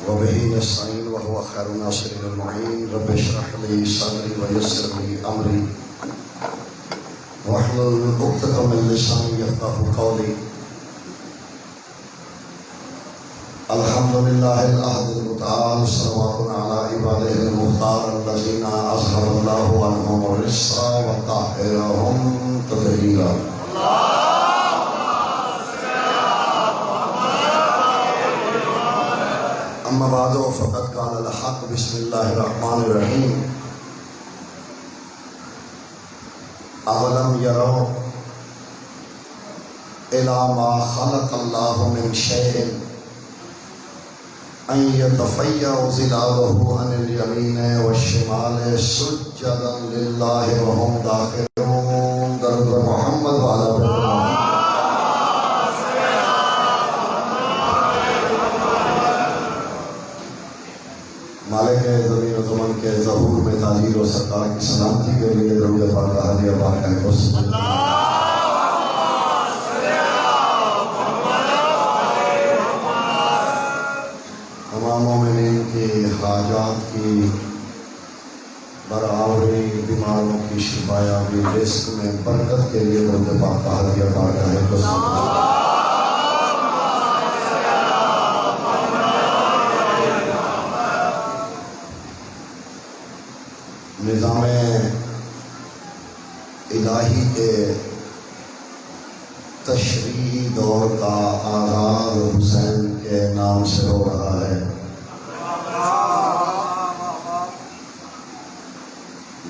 وبه نستعين وهو خير الناصرين المعين. رب اشرح لي صدري ويسر لي امري واحلل عقدة من لساني يفقهوا قولي. الحمد لله الأحد المتعال صلوات على عباده المختار الذين أظهر الله عنهم الرجس وطهرهم تطهيرا. أما بعد فقد قال الحق. بسم الله الرحمن الرحيم. أولم يروا إلى ما خلق الله من شيء أن يتفيأ ظلاله عن اليمين والشمال سجدا لله وهم داخرون. درود محمد وعلى آل محمد. مالک زمین و زمن کے ظہور میں تعظیم و سرکار کی سلامتی کے لیے درود پاک کا ہدیہ پاک ہے. تمام مومنین کی حاجات کی برآوری، بیماروں کی شفایابی، رزق میں برکت کے لیے درود پاک کا ہدیہ پاک ہے. نظام الہی کے تشریحی دور کا آغاز حسین کے نام سے ہو رہا ہے.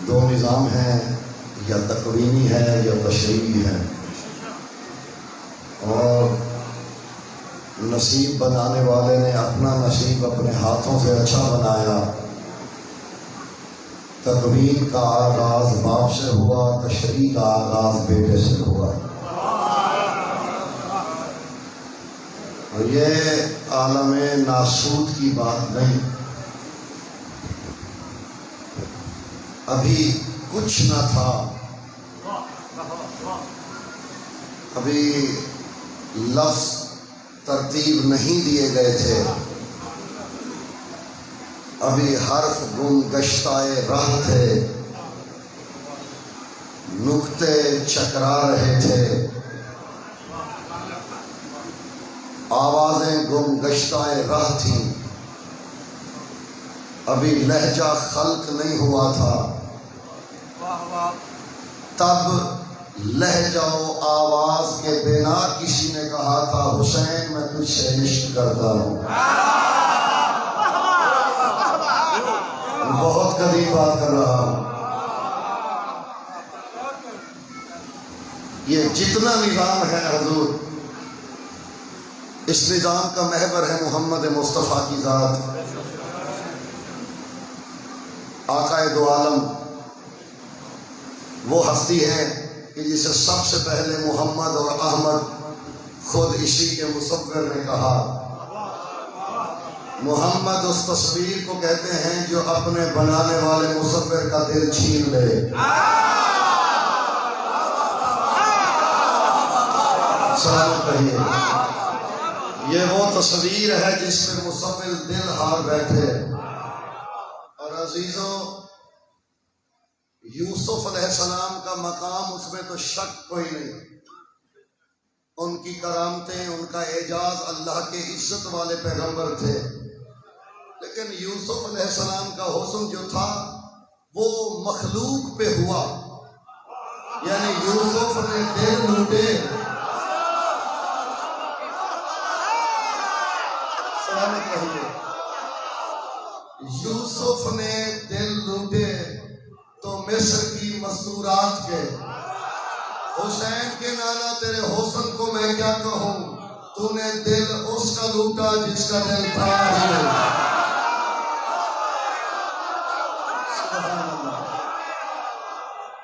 دو نظام ہیں، یا تکوینی ہے یا تشریحی ہے، اور نصیب بنانے والے نے اپنا نصیب اپنے ہاتھوں سے اچھا بنایا. تکوین کا آغاز باپ سے ہوا، تشریح کا آغاز بیٹے سے ہوا. اور یہ عالم ناسوت کی بات نہیں. ابھی کچھ نہ تھا، ابھی لفظ ترتیب نہیں دیے گئے تھے، ابھی حرف گم گشتائے راہ تھے، نقطے چکرا رہے تھے، آوازیں گم گشتائے راہ تھیں، ابھی لہجہ خلق نہیں ہوا تھا. تب لہجہ و آواز کے بنا کسی نے کہا تھا حسین میں تجھ سے عشق کرتا ہوں. بہت قریب بات کر رہا ہوں. یہ جتنا نظام ہے حضور، اس نظام کا محور ہے محمد مصطفیٰ کی ذات. آقا دو عالم وہ ہستی ہے کہ جسے سب سے پہلے محمد اور احمد خود اسی کے مصور نے کہا. محمد اس تصویر کو کہتے ہیں جو اپنے بنانے والے مصور کا دل چھین لے. سلام کہیے. یہ وہ تصویر ہے جس میں مصور دل ہار بیٹھے. اور عزیزوں، یوسف علیہ السلام کا مقام اس میں تو شک کوئی نہیں. ان کی کرامتیں، ان کا اعجاز اللہ کے عزت والے پیغمبر تھے. لیکن یوسف علیہ السلام کا حسن جو تھا وہ مخلوق پہ ہوا. یعنی یوسف نے دل لوٹے. یوسف نے دل لوٹے تو مصر کی مستورات کے. حسین کے نانا تیرے حسن کو میں کیا کہوں، تو نے دل اس کا لوٹا جس کا دل تھا ہی نہیں.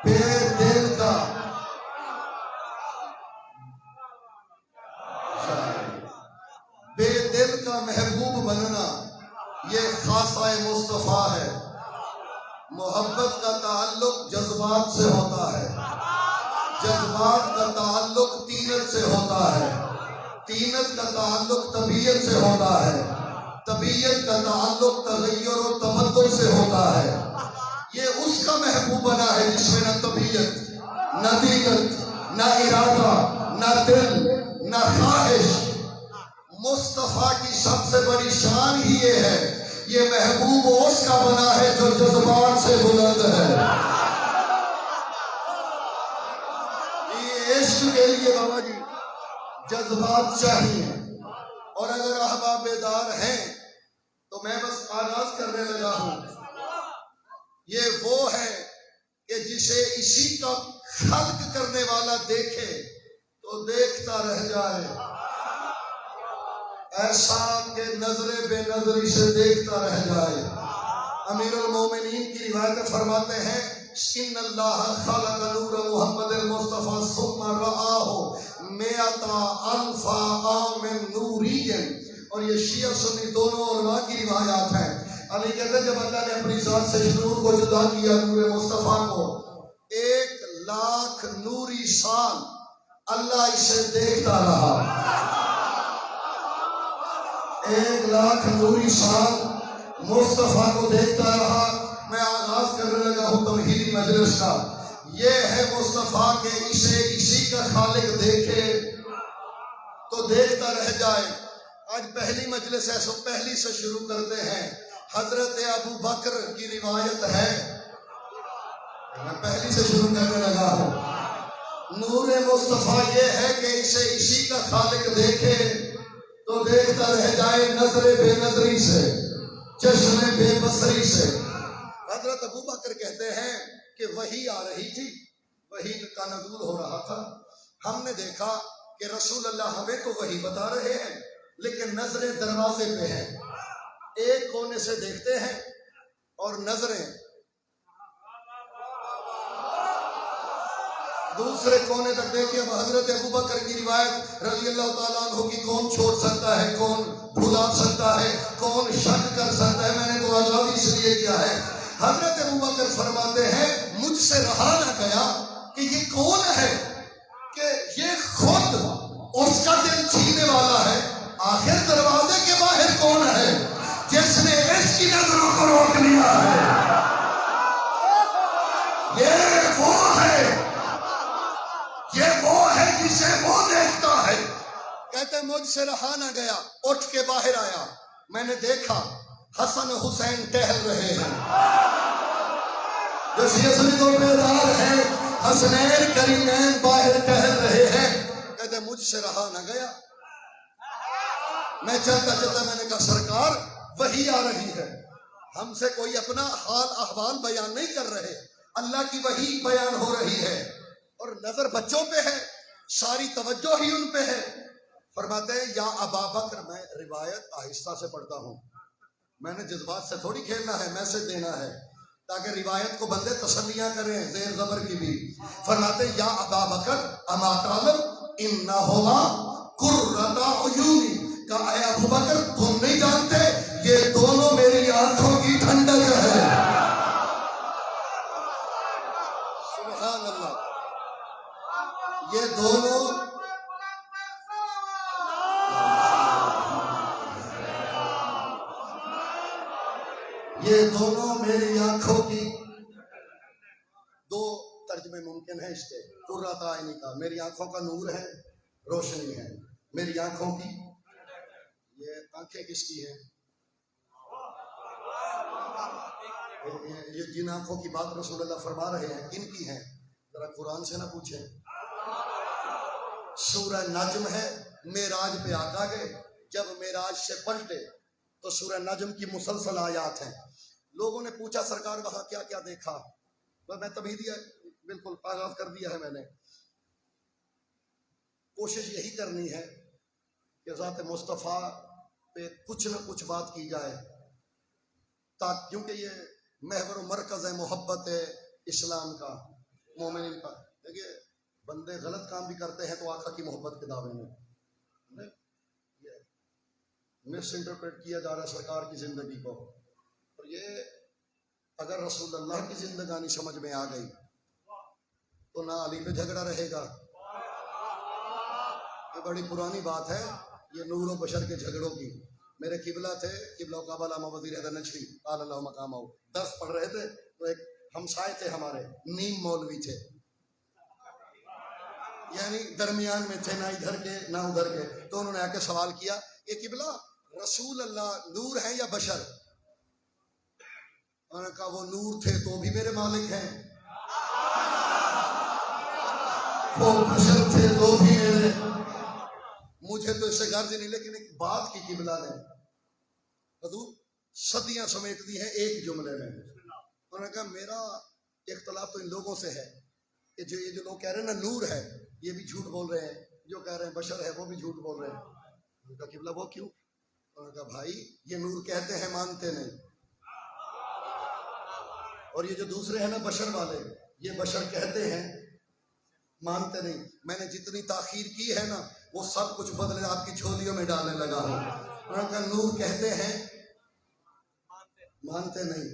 بے دل کا بے دل کا محبوب بننا یہ خاصہ مصطفیٰ ہے. محبت کا تعلق جذبات سے ہوتا ہے، جذبات کا تعلق طینت سے ہوتا ہے، طینت کا تعلق طبیعت سے ہوتا ہے، طبیعت کا تعلق تغیر و تبدل سے ہوتا ہے. یہ اس کا محبوب بنا ہے جس میں نہ طبیعت، نہ دیگت، نہ ارادہ، نہ دل، نہ خواہش. مصطفیٰ کی سب سے بڑی شان ہی یہ ہے، یہ محبوب اس کا بنا ہے جو جذبات سے بلند ہے. یہ عشق کے لیے بابا جی جذبات چاہیے. اور اگر احباب بیدار ہیں تو میں بس آغاز کرنے لگا ہوں. یہ وہ ہے کہ جسے اسی کا خلق کرنے والا دیکھے تو دیکھتا رہ جائے، ایسا کہ نظر بے نظری سے دیکھتا رہ جائے. امیر المومنین کی روایت فرماتے ہیں ان اللہ خلق نور محمد المصطفیٰ ثم رآہ مئۃ الف عام نوری. اور یہ شیعہ سنی دونوں علماء کی روایات ہیں. علی کہتے ہیں جب اللہ نے اپنی ذات سے نور کو جدا کیا، نور مصطفیٰ کو، 1,00,000 نوری سال اللہ اسے دیکھتا رہا. 1,00,000 نوری سال مصطفیٰ کو دیکھتا رہا. میں آغاز کرنے لگا ہوں توحیدی مجلس کا. یہ ہے مصطفیٰ کہ اسے اسی کا خالق دیکھے تو دیکھتا رہ جائے. آج پہلی مجلس ہے، سو پہلی سے شروع کرتے ہیں. حضرت ابو بکر کی روایت ہے، میں پہلی سے شروع کرنے لگا ہوں. نور مصطفیٰ یہ ہے کہ اسے اسی کا خالق دیکھے تو دیکھتا رہ جائے، نظر بے نظری سے، چشم بے بصری سے. حضرت ابو بکر کہتے ہیں کہ وحی آ رہی تھی، وحی کا نزول ہو رہا تھا. ہم نے دیکھا کہ رسول اللہ ہمیں تو وحی بتا رہے ہیں لیکن نظریں دروازے پہ ہیں. ایک کونے سے دیکھتے ہیں اور نظریں دوسرے کونے تک دیکھیں. اب حضرت ابو بکر کی روایت رضی اللہ تعالیٰ عنہ کی کون چھوڑ سکتا ہے، کون بھلا سکتا ہے، کون شک کر سکتا ہے؟ میں نے تو آزادی اس لیے کیا ہے. حضرت ابو بکر فرماتے ہیں مجھ سے رہا نہ گیا کہ یہ کون ہے کہ یہ خود اس کا دل چھینے والا ہے. آخر دروازے کے باہر کون ہے جس نے اس کی نظروں کو روک لیا ہے؟ یہ وہ ہے، یہ وہ ہے جسے وہ دیکھتا ہے. کہتے مجھ سے رہا نہ گیا، اٹھ کے باہر آیا. میں نے دیکھا حسن حسین ٹہل رہے ہیں، جو سیاسی طور پہ دار ہیں، حسنین کریمین باہر ٹہل رہے ہیں. کہتے مجھ سے رہا نہ گیا. میں چلتا چلتا میں نے کہا سرکار وحی آ رہی ہے، ہم سے کوئی اپنا حال احوال بیان نہیں کر رہے، اللہ کی وحی بیان ہو رہی ہے. اور نظر بچوں پہ ہے، ساری توجہ ہی ان پہ ہے. فرماتے ہیں یا ابا بکر، میں روایت آہستہ سے پڑھتا ہوں، میں نے جذبات سے تھوڑی کھیلنا ہے، میسج دینا ہے تاکہ روایت کو بندے تسلیاں کریں زیر زبر کی بھی. فرماتے ہیں یا ابا بکر اما تعلم انہما قرۃ عیونی، کہ اے ابو بکر تم نہیں جانتے یہ دونوں میری آنکھوں کی ٹھنڈک ہے. سبحان اللہ. یہ دونوں میری آنکھوں کی. دو ترجمے ممکن ہیں اس کے. قرۃ عینی کا میری آنکھوں کا نور ہے، روشنی ہے. میری آنکھوں کی، یہ آنکھیں کس کی ہیں؟ یہ جن آنکھوں کی بات رسول اللہ فرما رہے ہیں کن کی ہیں؟ ذرا قرآن سے نہ پوچھیں. سورہ نجم ہے. معراج پہ آقا گئے، جب معراج سے پلٹے تو سورہ نجم کی مسلسل آیات ہیں. لوگوں نے پوچھا سرکار وہاں کیا کیا دیکھا؟ میں تبھی دیا بالکل آغاز کر دیا ہے. میں نے کوشش یہی کرنی ہے کہ ذات مصطفیٰ پہ کچھ نہ کچھ بات کی جائے، تاکہ کیونکہ یہ محور و مرکز ہے محبت اسلام کا، مومنین کا. دیکھیے بندے غلط کام بھی کرتے ہیں تو آقا کی محبت کے دعوے میں مس انٹرپریٹ کیا جا رہا ہے سرکار کی زندگی کو. اور یہ اگر رسول اللہ کی زندگانی سمجھ میں آ گئی تو نہ علی پہ جھگڑا رہے گا. یہ بڑی پرانی بات ہے یہ نور و بشر کے جھگڑوں کی. میرے قبلہ تھے قبلہ کعبہ علامہ وزیر اعظم نجفی قال اللہ مقامہ، درس پڑھ رہے تھے تو ایک ہمسائے تھے ہمارے، نیم مولوی تھے، یعنی درمیان میں تھے، نہ ادھر کے نہ ادھر کے، تو انہوں نے آ کے سوال کیا کہ قبلہ رسول اللہ نور ہیں یا بشر؟ انہوں نے کہا وہ نور تھے تو بھی میرے مالک ہیں، وہ بشر تھے تو بھی میرے، مجھے تو اس سے غرض نہیں، لیکن ایک بات کی قبلہ نے حضور صدیاں سمیٹ دی ہیں ایک جملے میں۔ انہوں نے کہا میرا اختلاف تو ان لوگوں سے ہے کہ یہ جو لوگ کہہ رہے ہیں نا نور ہے، یہ بھی جھوٹ بول رہے ہیں، جو کہہ رہے ہیں بشر ہے وہ بھی جھوٹ بول رہے ہیں۔ انہوں نے کہا قبلہ وہ کیوں؟ انہوں نے کہا بھائی یہ نور کہتے ہیں مانتے نہیں، اور یہ جو دوسرے ہیں نا بشر والے، یہ بشر کہتے ہیں مانتے نہیں۔ میں نے جتنی تاخیر کی ہے نا وہ سب کچھ بدلے آپ کی جھولیوں میں ڈالنے لگا ہوں۔ انہوں نے کہا نور کہتے ہیں مانتے نہیں،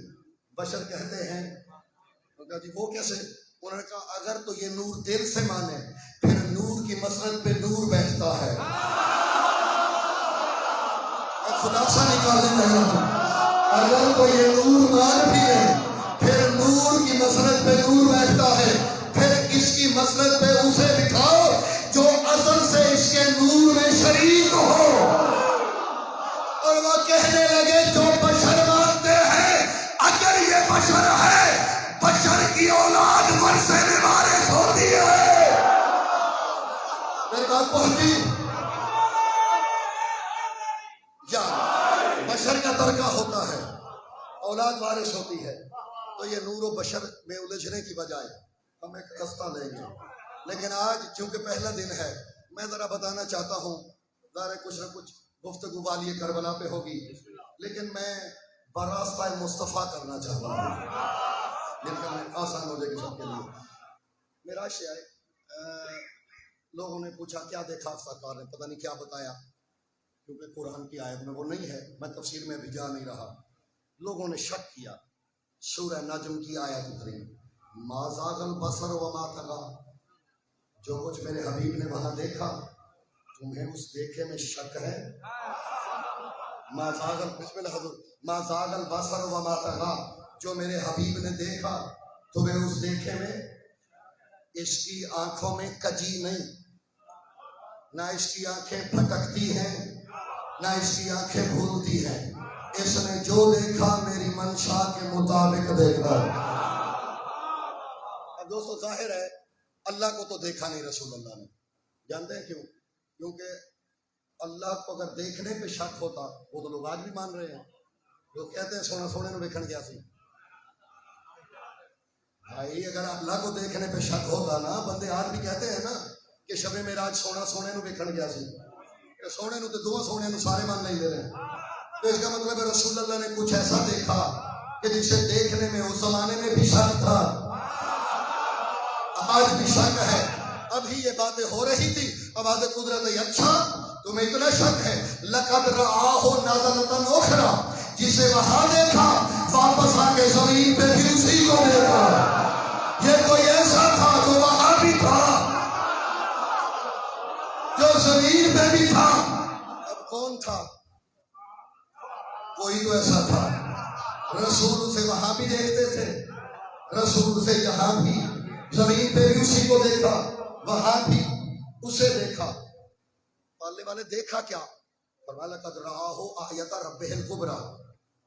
بشر کہتے ہیں۔ انہوں نے کہا جی وہ کیسے؟ انہوں نے کہا اگر تو یہ نور دل سے مانے پھر نور کی مسرت پہ نور بیٹھتا ہے۔ میں خلاصہ نکالنے لگا ہوں، اگر تو یہ نور مان بھی ہے پھر نور کی مسرت پہ نور بیٹھتا ہے، پھر اس کی مسرت پہ اسے دکھاؤ جو ازل سے اس کے نور میں شریک ہو۔ اور وہ کہنے لگے جو بشر مانتے ہیں اگر یہ بشر ہے، بشر کی اولاد ورثے میں وارث ہوتی ہے۔ میری بات پہنچی؟ یا بشر کا ترکہ ہوتا ہے، اولاد وارث ہوتی ہے، تو یہ نور و بشر میں الجھنے کی بجائے ہم ایک رستہ لیں گے۔ لیکن آج چونکہ پہلا دن ہے میں ذرا بتانا چاہتا ہوں، ظاہر کچھ نہ کچھ گفتگو والی کربلا پہ ہوگی، لیکن میں براستہ مصطفیٰ کرنا چاہتا ہوں، جن کا آسان ہو جائے گی سب کے لیے۔ معراج سے آئے، لوگوں نے پوچھا کیا دیکھا سرکار نے، پتہ نہیں کیا بتایا، کیونکہ قرآن کی آیت میں وہ نہیں ہے، میں تفسیر میں بھی جا نہیں رہا۔ لوگوں نے شک کیا، سورہ نجم کی آیت اتری، ما زاغ البصر وما طغیٰ، جو کچھ میرے حبیب نے وہاں دیکھا تمہیں اس دیکھے میں شک ہے؟ ما زاغ بسم اللہ حضور، ما زاغ البصر وما طغیٰ، جو میرے حبیب نے دیکھا تمہیں اس دیکھے میں، اس کی آنکھوں میں کجی نہیں، نہ اس کی آنکھیں پھٹکتی ہیں نہ اس کی آنکھیں بھولتی ہیں، اس نے جو دیکھا میری منشا کے مطابق دیکھا۔ اب دوستو ظاہر ہے اللہ کو تو دیکھا نہیں رسول اللہ نے، جانتے ہیں کیوں؟ کیونکہ اللہ کو اگر دیکھنے پہ شک ہوتا، وہ تو لوگ آج بھی مان رہے ہیں، لوگ کہتے ہیں سونا سونے نو ویکھن گیا سی۔ بھائی اگر اللہ کو دیکھنے پہ شک ہوتا نا، بندے آج بھی کہتے ہیں نا کہ شب معراج سونا سونے نو ویکھن گیا سی، سونے نو تے دو سونے نو سارے مان نہیں دے رہے، تو اس کا مطلب ہے رسول اللہ نے کچھ ایسا دیکھا کہ جسے دیکھنے میں اس زمانے میں بھی شک تھا، آج بھی شک ہے۔ ابھی یہ باتیں ہو رہی تھی، اب آج قدرت ہے اچھا تمہیں اتنا شک ہے، لقد رآہ نزلۃ اخری، جسے وہاں دیکھا واپس آ کے زمین پہ بھی اسی کو دیکھا۔ یہ کوئی ایسا تھا جو وہاں بھی تھا، جو زمین پہ بھی تھا، اب کون تھا؟ کوئی تو ایسا تھا، رسول اسے وہاں بھی دیکھتے تھے، رسول اسے یہاں بھی، زمین پہ بھی اسی کو دیکھا، وہاں بھی اسے دیکھا۔ پالنے والے دیکھا کیا؟ فرمایا لقد رآہ آیۃ ربہ الکبریٰ،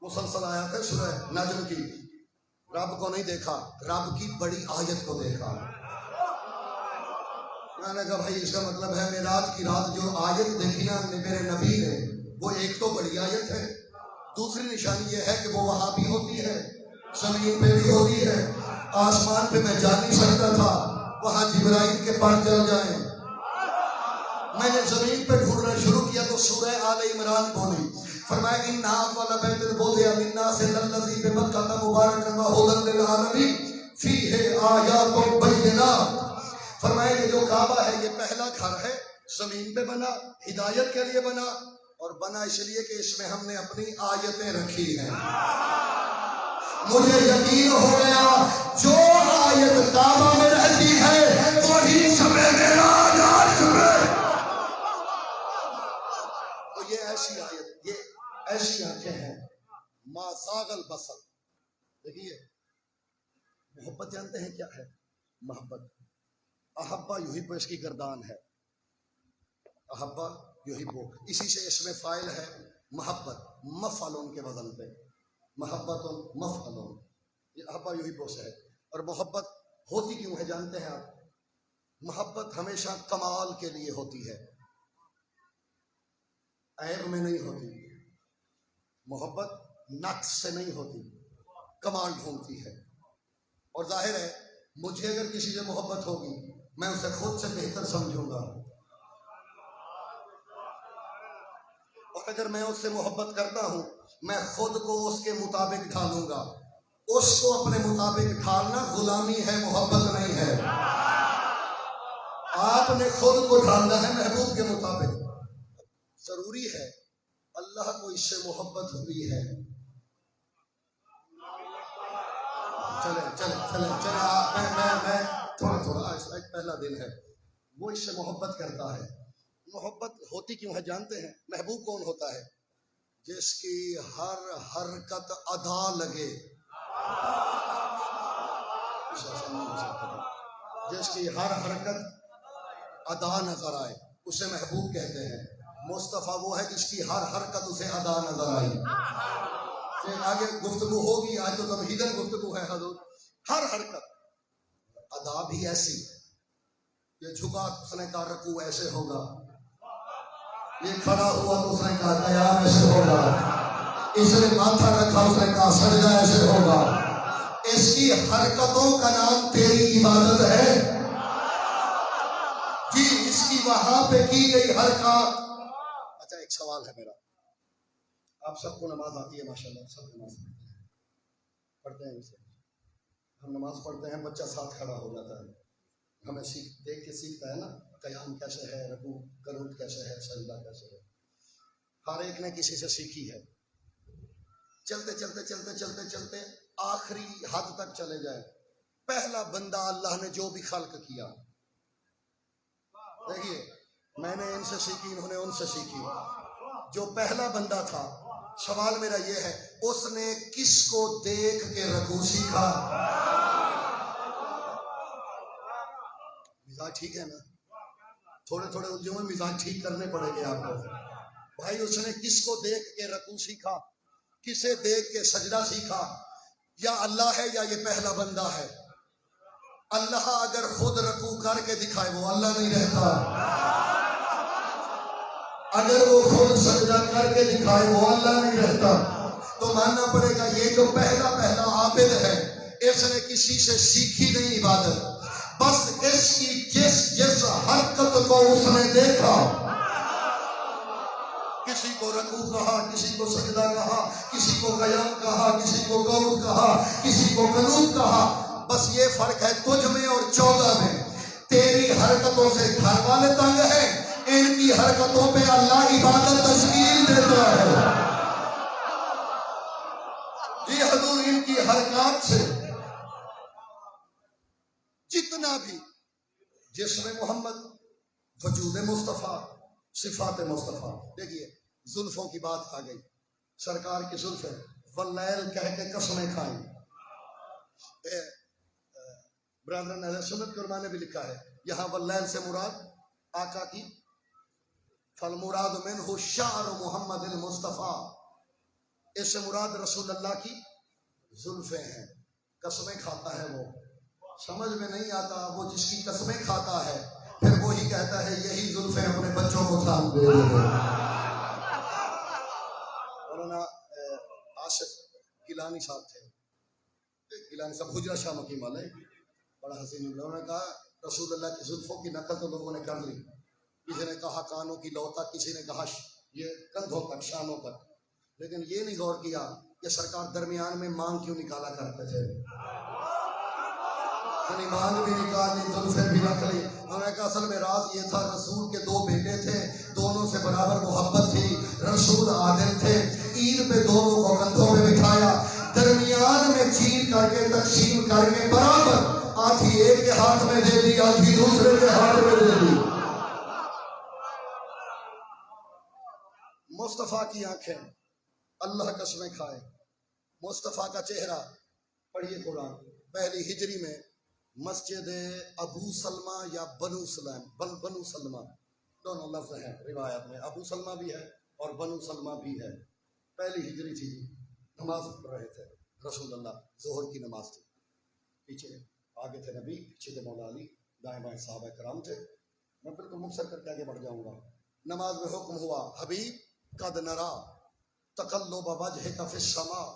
مسلسل آیات ہے سورہ نجم کی، رب کو نہیں دیکھا، رب کی بڑی آیت کو دیکھا۔ میں نے کہا بھائی اس کا مطلب ہے معراج کی رات جو آیت دیکھی نا میرے نبی نے، وہ ایک تو بڑی آیت ہے، دوسری نشانی یہ ہے کہ وہ وہاں بھی ہوتی ہے، زمین پہ بھی ہوتی ہے، آسمان پہ میں جا نہیں سکتا تھا، وہاں جبرائیل کے پر چل جائیں۔ میں نے زمین پہ ڈھونڈنا شروع کیا تو سورہ آل عمران کھولی، فرمایا ان اول بیت وضع للناس الذی ببکۃ مبارکا وہدی للعالمین فیہ آیات بینات۔ فرمایا یہ جو کعبہ ہے یہ پہلا گھر ہے، زمین پہ بنا، ہدایت کے لیے بنا، اور بنا اس لیے کہ اس میں ہم نے اپنی آیتیں رکھی ہیں۔ مجھے یقین ہو گیا جو آیت کعبہ میں رہتی ہے وہی شب معراج عرش میں، تو یہ ایسی آیت، ایسی آنکھیں ہیں ما زاغ البصر. دیکھیے محبت جانتے ہیں کیا ہے؟ محبت احبا یحب اس کی گردان ہے. احبا یحب اسی سے اس میں فاعل ہے محبت مفعلون کے وزن پہ. محبت مفعلون یہ احبا یحب سے ہے. اور محبت ہوتی کیوں ہے جانتے ہیں آپ؟ محبت ہمیشہ کمال کے لیے ہوتی ہے، عیب میں نہیں ہوتی. محبت نقص سے نہیں ہوتی، کمال ڈھونڈتی ہے. اور ظاہر ہے مجھے اگر کسی سے محبت ہوگی میں اسے خود سے بہتر سمجھوں گا، اور اگر میں اس سے محبت کرتا ہوں میں خود کو اس کے مطابق ڈھالوں گا. اس کو اپنے مطابق ڈھالنا غلامی ہے، محبت نہیں ہے. آپ نے خود کو ڈھالنا ہے محبوب کے مطابق. ضروری ہے اللہ کو اس سے محبت ہوئی ہے. چلے میں تھوڑا ایک پہلا دن ہے وہ اس سے محبت کرتا ہے. محبت ہوتی کیوں ہے جانتے ہیں؟ محبوب کون ہوتا ہے؟ جس کی ہر حرکت ادا لگے. جس کی ہر حرکت ادا نظر آئے اسے محبوب کہتے ہیں. مصطفیٰ وہ ہے جس کی ہر حرکت اسے ادا نظر آئی. آگے گفتگو ہوگی، آج تو تمہیدن گفتگو ہے. حضور ہر حرکت ادا بھی ایسی، یہ جھکا تو اس نے کہا رکوع ایسے ہوگا، یہ کھڑا ہوا تو اس نے کہا قیام ایسے ہوگا، اس نے ماتھا رکھا اس نے کہا سجدہ ایسے ہوگا. اس کی حرکتوں کا نام تیری عبادت ہے جی. اس کی وہاں پہ کی گئی حرکات. اچھا ایک سوال ہے میرا، آپ سب کو نماز آتی ہے ماشاءاللہ، سب نماز پڑھتے ہیں. اسے ہم نماز پڑھتے ہیں بچہ ساتھ کھڑا ہو جاتا ہے، ہمیں دیکھ کے سیکھتا ہے نا قیام کیسے ہے، رکوع قنوت کیسے ہے، سجدہ کیسے ہے. ہر ایک نے کسی سے سیکھی ہے. چلتے آخری حد تک چلے جائے. پہلا بندہ اللہ نے جو بھی خلق کیا، دیکھیے میں نے ان سے سیکھی، انہوں نے ان سے سیکھی. جو پہلا بندہ تھا، سوال میرا یہ ہے اس نے کس کو دیکھ کے رکوع سیکھا؟ مزاج ٹھیک ہے نا؟ تھوڑے الجھے ہوئے مزاج ٹھیک کرنے پڑیں گے آپ کو. بھائی اس نے کس کو دیکھ کے رکوع سیکھا؟ کسے دیکھ کے سجدہ سیکھا؟ یا اللہ ہے یا یہ پہلا بندہ ہے؟ اللہ اگر خود رکوع کر کے دکھائے وہ اللہ نہیں رہتا. اگر وہ خود سجدہ کر کے دکھائے وہ اللہ نہیں رہتا. تو ماننا پڑے گا یہ جو پہلا عابد ہے اس نے کسی سے سیکھی نہیں عبادت، بس اس کی جس حرکت کو اس نے دیکھا، کسی کو رکوع کہا، کسی کو سجدہ کہا، کسی کو قیام کہا، کسی کو قعود کہا، کسی کو قنوت کہا. بس یہ فرق ہے تجھ میں اور 14 میں. تیری حرکتوں سے گھر والے تنگ ہیں، ان کی حرکتوں پہ اللہ عبادت تشکیل دیتا ہے. جی حضور ان کی حرکات سے جتنا بھی جسم محمد، وجود مصطفیٰ، صفات مصطفیٰ. دیکھیے زلفوں کی بات آ گئی، سرکار کی زلفیں واللیل کہہ کے قسمیں کھائیں. برادران اہل سنت کے علماء نے بھی لکھا ہے یہاں واللیل سے مراد آقا کی فالمراد منہ شعر محمد المصطفیٰ، اس سے مراد رسول اللہ کی زلفیں ہیں. قسمیں کھاتا ہے وہ، سمجھ میں نہیں آتا وہ جس کی قسمیں کھاتا ہے پھر وہی کہتا ہے یہی زلفیں اپنے بچوں کو تھام دے دے. مولانا آصف گیلانی صاحب تھے، گیلانی صاحب حجرہ شاہ مقیم والے، بڑا حسین. انہوں نے کہا رسول اللہ کی زلفوں کی نقل تو لوگوں نے کر لی، کسی نے کہا کانوں کی لو تک، کسی نے کہا یہ کندھوں تک، شانوں تک، لیکن یہ نہیں غور کیا کہ سرکار درمیان میں مانگ کیوں نکالا کرتے تھے. یعنی مانگ بھی نکال لی، زلفیں بھی رکھ لی. انہوں نے کہا اصل میں راز یہ تھا رسول کے 2 بیٹے تھے، دونوں سے برابر محبت تھی، رسول عادل تھے، عید پہ دونوں کو کندھوں پہ بٹھایا، درمیان میں چیر کر کے تقسیم کر کے برابر آدھی ایک کے ہاتھ میں دے دی، آدھی دوسرے کے ہاتھ میں دے دی. مصطفیٰ کی آنکھیں اللہ قسمیں کھائے، مصطفیٰ کا چہرہ پڑھیے قرآن پہلی ہجری میں مسجد ابو سلمہ یا بنو سلیم بنو سلمہ دونوں لفظ ہیں روایت میں، ابو سلمہ بھی ہے اور بنو سلمہ بھی ہے، پہلی ہجری تھی، نماز پڑھ رہے تھے رسول اللہ، ظہر کی نماز تھی، پیچھے آگے تھے نبی، پیچھے تھے مولا علی، دائیں بائیں صحابہ کرام تھے، میں بالکل مختصر کر کے آگے بڑھ جاؤں گا۔ نماز میں حکم ہوا حبیب قد نرا تقلب وجهك في السماء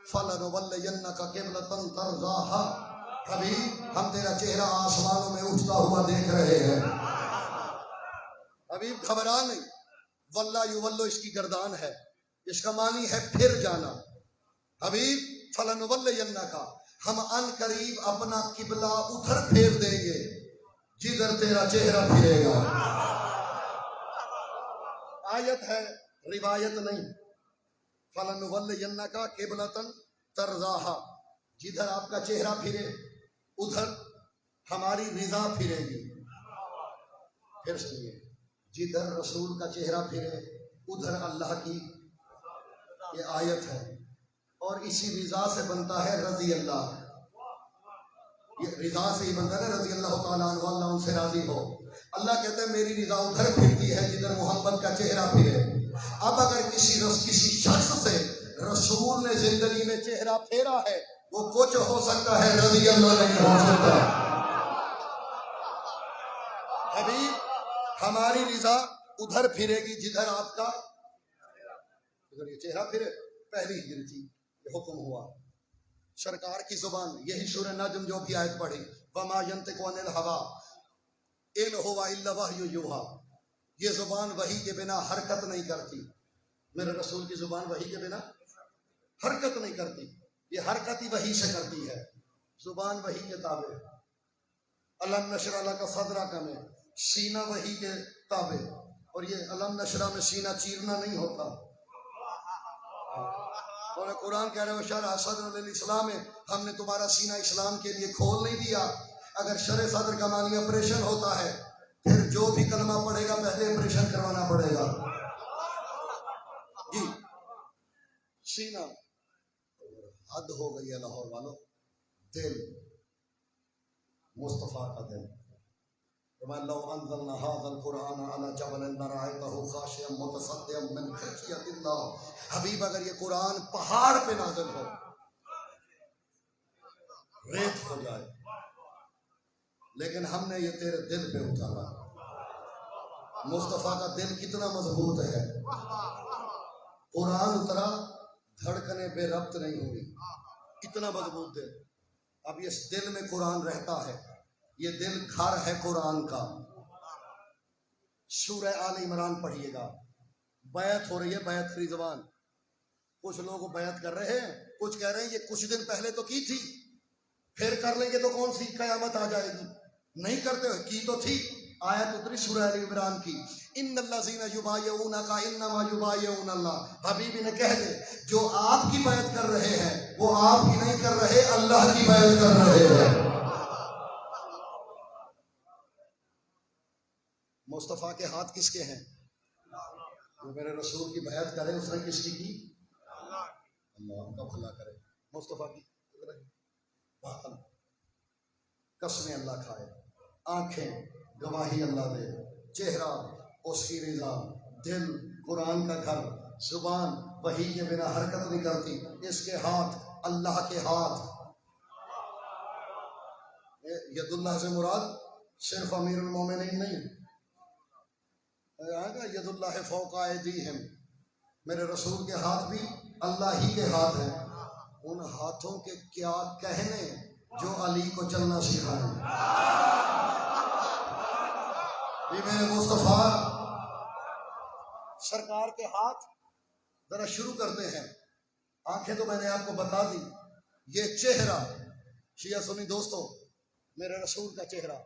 فلنولينك قبلة ترضاها، حبیب ہم تیرا چہرہ آسمانوں میں اٹھتا ہوا دیکھ رہے ہیں۔ حبیب گھبرا نہیں، واللہ یولو اس کی گردان ہے، اس کا معنی ہے پھر جانا۔ حبیب فلنولینک، ہم ان قریب اپنا قبلہ ادھر پھیر دیں گے جدھر تیرا چہرہ پھرے گا۔ آیت ہے روایت نہیں۔ فلنولینک قبلۃ ترضاها، جدھر آپ کا چہرہ پھرے ادھر ہماری رضا پھرے گی۔ پھر سنیے، جدھر رسول کا چہرہ پھرے ادھر اللہ کی، یہ آیت ہے، اور اسی رضا سے بنتا ہے رضی اللہ، یہ رضا سے ہی بنتا ہے رضی اللہ تعالیٰ عنہ، اللہ ان سے راضی ہو۔ اللہ کہتے ہیں میری رضا ادھر پھرتی ہے جدھر محمد کا چہرہ پھرے۔ اب اگر کسی شخص سے رسول نے زندگی میں چہرہ پھیرا ہے، وہ کچھ ہو سکتا ہے، رضی اللہ نہیں ہو سکتا۔ حبیب ہماری رضا ادھر پھرے گی جدھر آپ کا، اگر یہ چہرہ پھرے، پہلی ہجری تھی، یہ حکم ہوا۔ سرکار کی زبان، یہی سورہ نجم جو بھی آیت پڑھی، وما ينطق عن الهوى ان هو الا وحی یوحی، یہ زبان وحی کے بنا حرکت نہیں کرتی، میرے رسول کی زبان وحی کے بنا حرکت نہیں کرتی، یہ حرکت ہی وحی سے کرتی ہے، زبان وحی کے تابع۔ الم نشرح لک صدرک میں سینہ وحی کے تابع، اور یہ الم نشرح میں سینہ چیرنا نہیں ہوتا، اور قرآن کہہ رہے ہو شرح صدر للاسلام، ہم نے تمہارا سینہ اسلام کے لیے کھول نہیں دیا۔ اگر شرح صدر کا معنی آپریشن ہوتا ہے، پھر جو بھی کلمہ پڑھے گا پہلے آپریشن کروانا پڑے گا۔ جی سینہ، حد ہو گئی ہے لاہور والوں، دل، مصطفیٰ کا دل، لو انزلنا هذا القرآن على جبل لرأيته خاشعا متصدعا من خشية الله، حبیب اگر یہ قرآن پہاڑ پہ نازل ہو، ریت ہو جائے، لیکن ہم نے یہ تیرے دل پہ اتارا۔ مصطفیٰ کا دل کتنا مضبوط ہے، قرآن اترا، دھڑکنیں بے ربط نہیں ہوئی، اتنا مضبوط دل۔ اب اس دل میں قرآن رہتا ہے، یہ دل گھر ہے قرآن کا۔ سورہ آل عمران پڑھیے گا، بیعت ہو رہی ہے، بیعت رضوان، کچھ لوگ بیعت کر رہے ہیں، کچھ کہہ رہے ہیں یہ کچھ دن پہلے تو کی تھی، پھر کر لیں گے تو کون سی قیامت آ جائے گی، نہیں کرتے ہو، کی تو تھی۔ آیت اتری سورہ آل عمران کی، ان الذین یبایعونک انما یبایعون اللہ، حبیبی نے کہہ دے جو آپ کی بیعت کر رہے ہیں وہ آپ کی نہیں کر رہے، اللہ کی بیعت کر رہے ہیں۔ مصطفیٰ کے ہاتھ کس کے ہیں؟ جو میرے رسول کی بیعت کرے اس نے کس کی؟ اللہ ان کا بھلا کرے۔ مصطفیٰ کی قسمیں اللہ کھائے، آنکھیں گواہی اللہ دے، چہرہ اس کی رضا، دل قرآن کا گھر، زبان وحی کے بنا حرکت نہیں کرتی، اس کے ہاتھ اللہ کے ہاتھ۔ ید اللہ سے مراد صرف امیر المومنین نہیں، ید اللہ فوق ایدیہم، میرے رسول کے ہاتھ بھی اللہ ہی کے ہاتھ ہیں۔ ان ہاتھوں کے کیا کہنے جو علی کو چلنا سکھائیں۔ یہ میرے مصطفیٰ سرکار کے ہاتھ، ذرا شروع کرتے ہیں۔ آنکھیں تو میں نے آپ کو بتا دی، یہ چہرہ شیعہ سنی دوستو، میرے رسول کا چہرہ،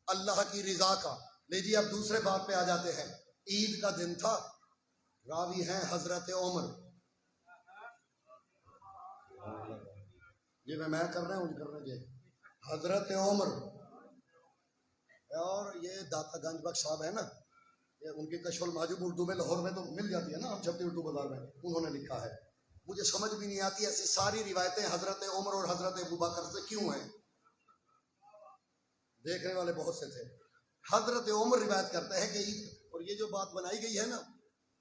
اللہ کی رضا کا۔ لیجیے اب دوسرے بات پہ آ جاتے ہیں۔ عید کا دن تھا، راوی ہیں حضرت عمر، یہ میں کر رہا ہوں کر رہے حضرت عمر، اور یہ داتا گنج بخش صاحب ہے نا، یہ ان کی کشف المحجوب اردو میں لاہور میں تو مل جاتی ہے نا، ہم چھپتی اردو بازار میں، انہوں نے لکھا ہے مجھے سمجھ بھی نہیں آتی ایسی ساری روایتیں حضرت عمر اور حضرت ابوبکر سے کیوں ہیں؟ دیکھنے والے بہت سے تھے. حضرت عمر روایت کرتے ہیں کہ اور یہ جو بات بنائی گئی ہے نا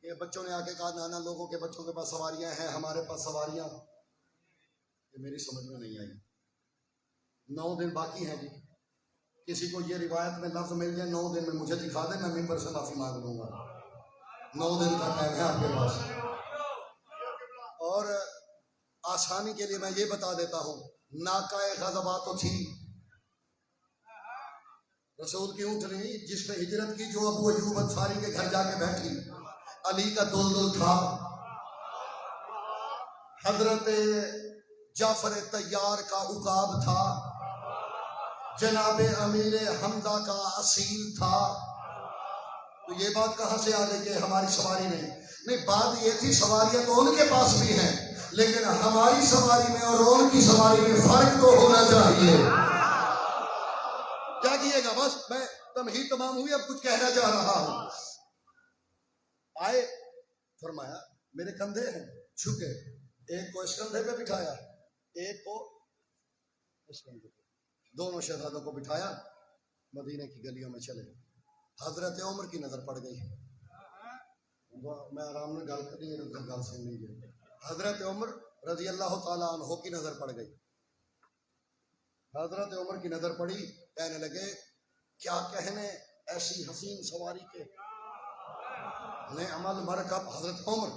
کہ بچوں نے آ کے کہا نانا لوگوں کے بچوں کے پاس سواریاں ہیں ہمارے پاس سواریاں، یہ میری سمجھ میں نہیں آئی. 9 دن باقی ہیں جی. کسی کو یہ روایت میں لفظ مل جائے 9 دن میں مجھے دکھا دیں، میں ممبر سے معافی مانگ لوں گا. 9 دن کا ٹائم ہے آپ کے پاس. اور آسانی کے لیے میں یہ بتا دیتا ہوں، ناکہ غضبہ تو تھی رسول کی اونٹنی جس نے ہجرت کی، جو ابو ایوب انصاری کے گھر جا کے بیٹھی. علی کا دلدل تھا، حضرت جعفر طیار کا عقاب تھا، جناب امیر حمزہ کا اصیل تھا. تو یہ بات کہاں سے آ گئی کہ ہماری سواری نہیں، بات یہ تھی سواریاں تو ان کے پاس بھی ہیں لیکن ہماری سواری میں اور ان کی سواری میں فرق تو ہونا چاہیے. جاگیے گا، بس میں تمہید تمام ہوئی، اب کچھ کہنا چاہ رہا ہوں. آئے فرمایا میرے کندھے ہیں جھکے، ایک کو اس کندھے پہ بٹھایا ایک کو اس کندھے پہ، دونوں شہزادوں کو بٹھایا، مدینے کی گلیوں میں چلے. حضرت عمر کی نظر پڑ گئی، میں آرام میں گل کر رہی ہوں، گل سن لیجیے. حضرت عمر رضی اللہ تعالیٰ عنہ کی نظر پڑ گئی. حضرت عمر کی نظر پڑی، کہنے لگے کیا کہنے ایسی حسین سواری کے، نعم المرکب. حضرت عمر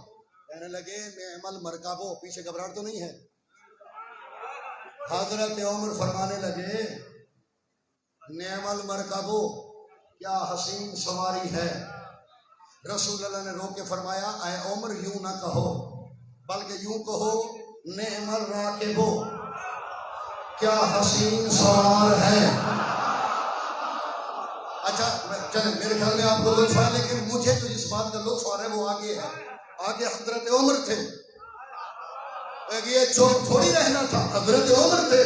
کہنے لگے نعم المرکب، پیچھے گھبراہٹ تو نہیں ہے. حضرت عمر فرمانے لگے نعم المرکب، کیا حسین سواری ہے. رسول اللہ نے رو کے فرمایا اے عمر یوں نہ کہو بلکہ یوں کہو نعم الراکب، کیا حسین سوار ہے. اچھا چلیں، میرے خیال میں آپ کو لطف ہے، لیکن مجھے تو جس بات کا لطف آ رہا ہے وہ آگے ہے. آگے حضرت عمر تھے، یہ چوک تھوڑی رہنا تھا، حضرت عمر تھے.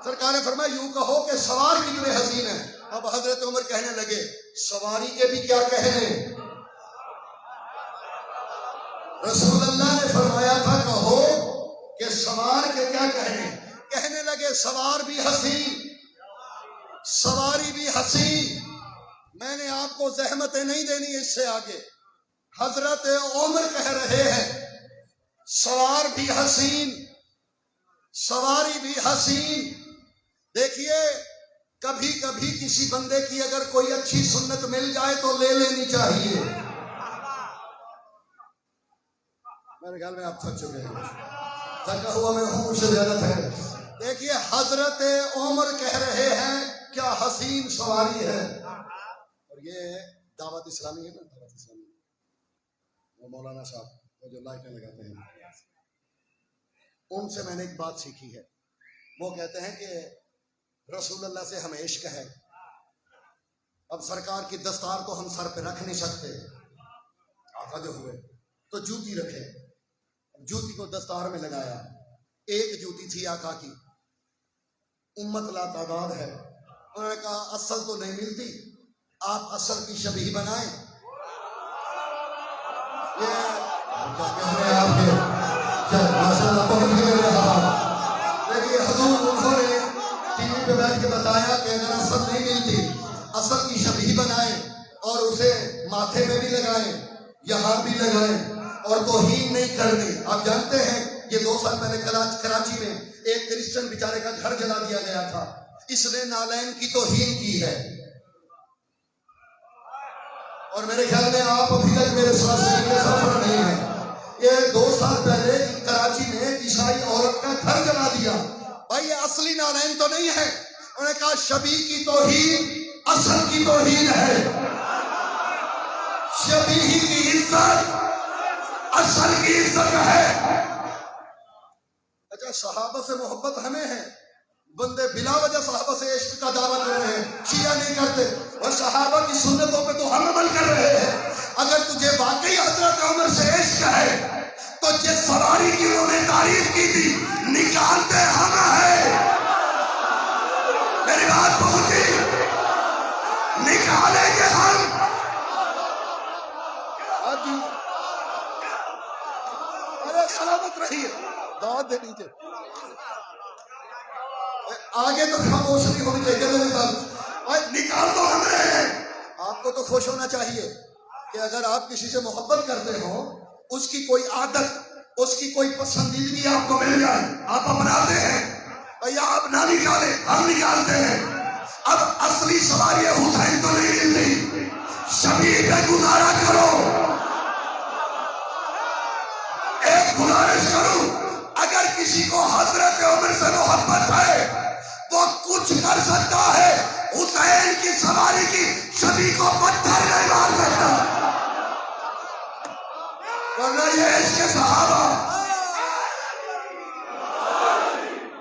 سرکار نے فرمایا یوں کہو کہ سوار کتنے حسین ہیں. اب حضرت عمر کہنے لگے سواری کے بھی کیا کہنے. رسول اللہ نے فرمایا تھا کہو کہ سوار کے کیا کہنے. کہنے لگے سوار بھی حسین، سواری بھی حسین. میں نے آپ کو زحمتیں نہیں دینی اس سے آگے. حضرت عمر کہہ رہے ہیں سوار بھی حسین، سواری بھی حسین. دیکھیے کبھی کبھی کسی بندے کی اگر کوئی اچھی سنت مل جائے تو لے لینی چاہیے. میرے خیال میں آپ تھک چکے ہیں، تھکا ہوا میں ہوں، مجھ سے زیادہ تھک. دیکھیے حضرت عمر کہہ رہے ہیں کیا حسین سواری ہے. اور یہ دعوت اسلامی ہے نا، دعوت اسلامی وہ مولانا صاحب وہ جو لائٹیں لگاتے ہیں، ان سے میں نے ایک بات سیکھی ہے. وہ کہتے ہیں کہ رسول اللہ سے ہمیں عشق ہے. اب سرکار کی دستار تو ہم سر پہ رکھ نہیں سکتے، آقا جو ہوئے تو جوتی رکھے. جوتی کو دستار میں لگایا، ایک جوتی تھی آقا کی، امت لا تعداد ہے. انہوں نے کہا اصل تو نہیں ملتی، آپ اصل کی شبیہ بنائیں. دیکھیے حضور نے ٹی وی پہ بیٹھ کے بتایا کہ اگر اصل نہیں ملتی اصل کی شبیہ بنائیں اور اسے ماتھے میں بھی لگائیں، یہاں بھی لگائیں اور توہین نہیں کرنی. آپ جانتے ہیں یہ 2 سال پہلے کراچی میں ایک کرسچن بیچارے کا گھر جلا دیا گیا تھا، اس نے نالین کی توہین کی ہے. اور میرے خیال میں آپ ابھی تک میرے ساتھ سفر نہیں ہیں. یہ 2 سال پہلے کراچی میں ایک عیسائی عورت کا گھر جلا دیا. بھائی یہ اصلی نالین تو نہیں ہے. انہوں نے کہا شبیہ کی توہین اصل کی توہین ہے، شبیہ کی عزت اصل کی عزت ہے. اچھا صحابہ سے محبت ہمیں ہے، بندے بلا وجہ صحابہ سے عشق کا دعویٰ کر رہے ہیں، شیعہ نہیں کرتے، اور صحابہ کی سنتوں پہ تو ہم عمل کر رہے ہیں. اگر تجھے واقعی حضرت عمر سے عشق ہے تو جس سواری کی انہوں نے تعریف کی تھی نکالتے ہم ہیں. میری بات پہنچی، نکالیں گے ہم. ارے سلامت رہیے. دعوت دے دیجیے. آگے تو خاموش نہیں ہونی چاہیے. نکال دو ہم رہے ہیں. آپ کو تو خوش ہونا چاہیے کہ اگر آپ کسی سے محبت کرتے ہو, اس کی کوئی عادت, اس کی کوئی پسندیدگی آپ کو مل جائے, آپ اپناتے ہیں. یا آپ نہ نکالیں, ہم نکالتے ہیں. اب اصلی سواری حسین تو نہیں ملتی. شبیر پہ گزارا کرو. ایک گزارش کروں, اگر کسی کو حضرت عمر سے محبت ہے وہ کچھ کر سکتا ہے, حسین کی سواری کی شبی کو پتھر نہیں مار سکتا. ورنہ یہ عشق صحابہ,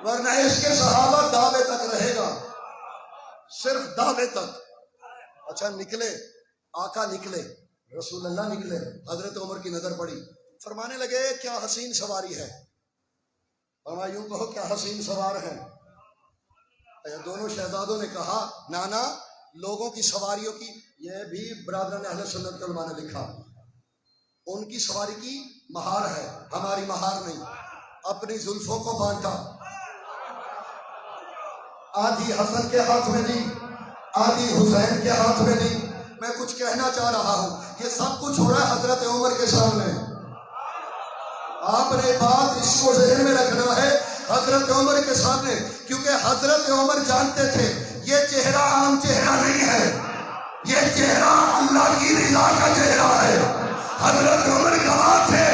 ورنہ عشق صحابہ دعوے تک رہے گا, صرف دعوے تک. اچھا نکلے آقا, نکلے رسول اللہ, نکلے. حضرت عمر کی نظر پڑی, فرمانے لگے کیا حسین سواری ہے. فرمایا یوں کہو کیا حسین سوار ہے. دونوں شہزادوں نے کہا نانا لوگوں کی سواریوں کی, یہ بھی برادران اہل سنت کے علماء نے لکھا, ان کی سواری کی مہار ہے, ہماری مہار نہیں. اپنی زلفوں کو بانٹا, آدھی حسن کے ہاتھ میں دی, آدھی حسین کے ہاتھ میں دی. میں کچھ کہنا چاہ رہا ہوں, یہ سب کچھ ہو رہا ہے حضرت عمر کے سامنے. آپ نے بات اس کو ذہن میں رکھنا ہے حضرت عمر کے سامنے, کیونکہ حضرت عمر جانتے تھے یہ چہرہ عام چہرہ نہیں ہے, یہ چہرہ اللہ کی رضا کا چہرہ ہے. حضرت عمر گواہ تھے,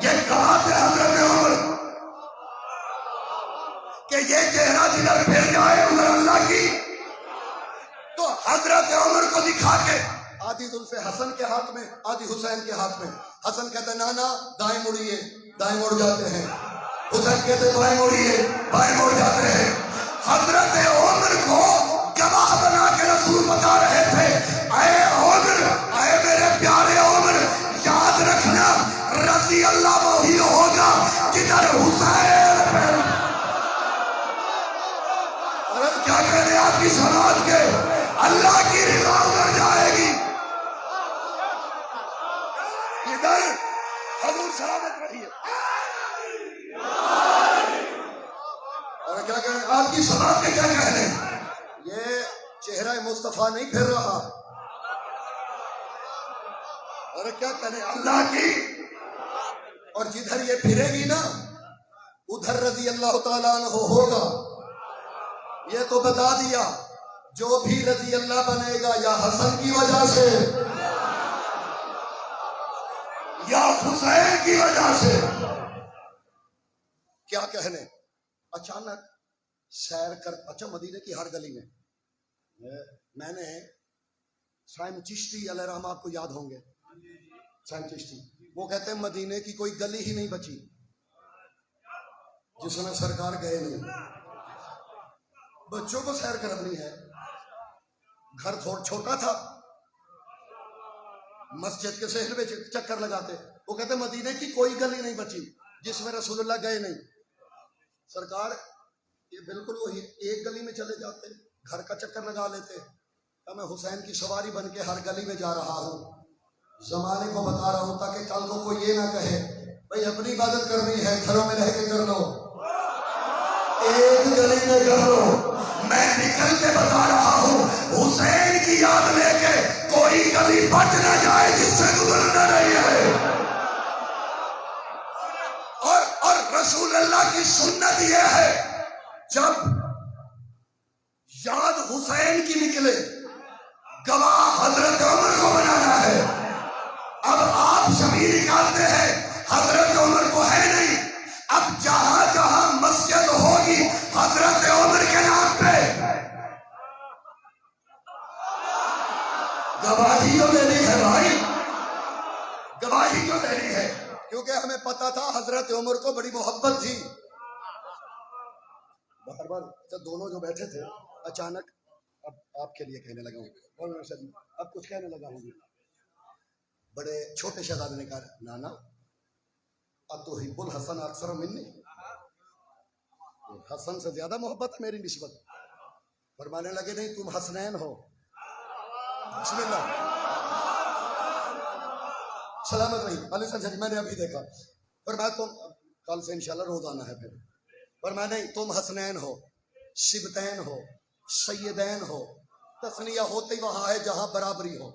یہ گواہ تھے حضرت عمر کہ یہ چہرہ جدھر پھر جائے ادھر اللہ کی. تو حضرت عمر کو دکھا کے آدھی زلفے حسن کے ہاتھ میں, آدھی حسین کے ہاتھ میں. حسن کہتے نانا دائیں مڑیے, دائیں مڑ جاتے ہیں. حسین کہتے بائیں مڑیے, بائیں مڑ جاتے ہیں. حضرت عمر کو گواہ بنا کے رسول بتا رہے تھے اے عمر, اے میرے پیارے عمر, یاد رکھنا رضی اللہ وہی ہوگا جدھر حسین پھر. اور کیا کہنے آپ کی سماعت کے, اللہ کی رضا ادھر جائے گی, ادھر حضور سلامت رہیے. اور کیا کہنے آپ کی سماعت کے, کیا کہنے, یہ چہرہ مصطفیٰ نہیں پھر رہا. اور کیا کہنے اللہ کی, اور جدھر یہ پھرے گی نا ادھر رضی اللہ تعالیٰ عنہ ہوگا. یہ تو بتا دیا جو بھی رضی اللہ بنے گا یا حسن کی وجہ سے یا حسین کی وجہ سے. کیا کہنے, اچانک سیر کر, اچھا مدینے کی ہر گلی میں نے سائم چشتی علیہ رحمہ, آپ کو یاد ہوں گے سائم چشتی, وہ کہتے ہیں مدینے کی کوئی گلی ہی نہیں بچی جس میں سرکار گئے نہیں. بچوں کو سیر کرنی ہے, گھر تھوڑا چھوٹا تھا, مسجد کے سہل میں چکر لگاتے. وہ کہتے مدینے کی کوئی گلی نہیں بچی جس میں رسول اللہ گئے نہیں. سرکار یہ بالکل وہی, ایک گلی میں چلے جاتے, گھر کا چکر لگا لیتے. میں حسین کی سواری بن کے ہر گلی میں جا رہا ہوں, زمانے کو بتا رہا ہوں تاکہ کل کو کوئی یہ نہ کہے بھائی اپنی عبادت کرنی ہے گھروں میں رہ کے کر لو, ایک گلی میں کر لو. میں نکل کے بتا رہا ہوں حسین کی یاد لے کے کوئی گلی بچ نہ جائے جس سے گزرنا نہیں ہے. اور رسول اللہ کی سنت یہ ہے جب یاد حسین کی نکلے گواہ حضرت عمر کو بنانا ہے. اب آپ سبھی نکالتے ہیں, حضرت عمر کو ہے نہیں. اب جہاں جہاں مسجد ہوگی حضرت عمر کے نام پہ گواہی کیوں دینی ہے بھائی, گواہی کیوں دینی ہے, کیونکہ ہمیں پتا تھا حضرت عمر کو بڑی محبت تھی. بار بار دونوں جو بیٹھے تھے اچانک, اب آپ کے لیے کہنے لگا ہوں, اب کچھ کہنے لگا ہوں. بڑے چھوٹے شہزادے نے کہا نانا اتحب الحسن اکثر منی, حسن سے زیادہ محبت ہے میری نسبت. فرمانے لگے نہیں تم حسنین ہو. بسم اللہ سلامت رہی علی سن, میں نے ابھی دیکھا. فرمایا تم کل سے انشاءاللہ روز آنا ہے پھر. پر میں نہیں، تم حسنین ہو، شبتین ہو، سیدین ہو. تسنیہ ہوتے ہی وہاں ہے جہاں برابری ہو.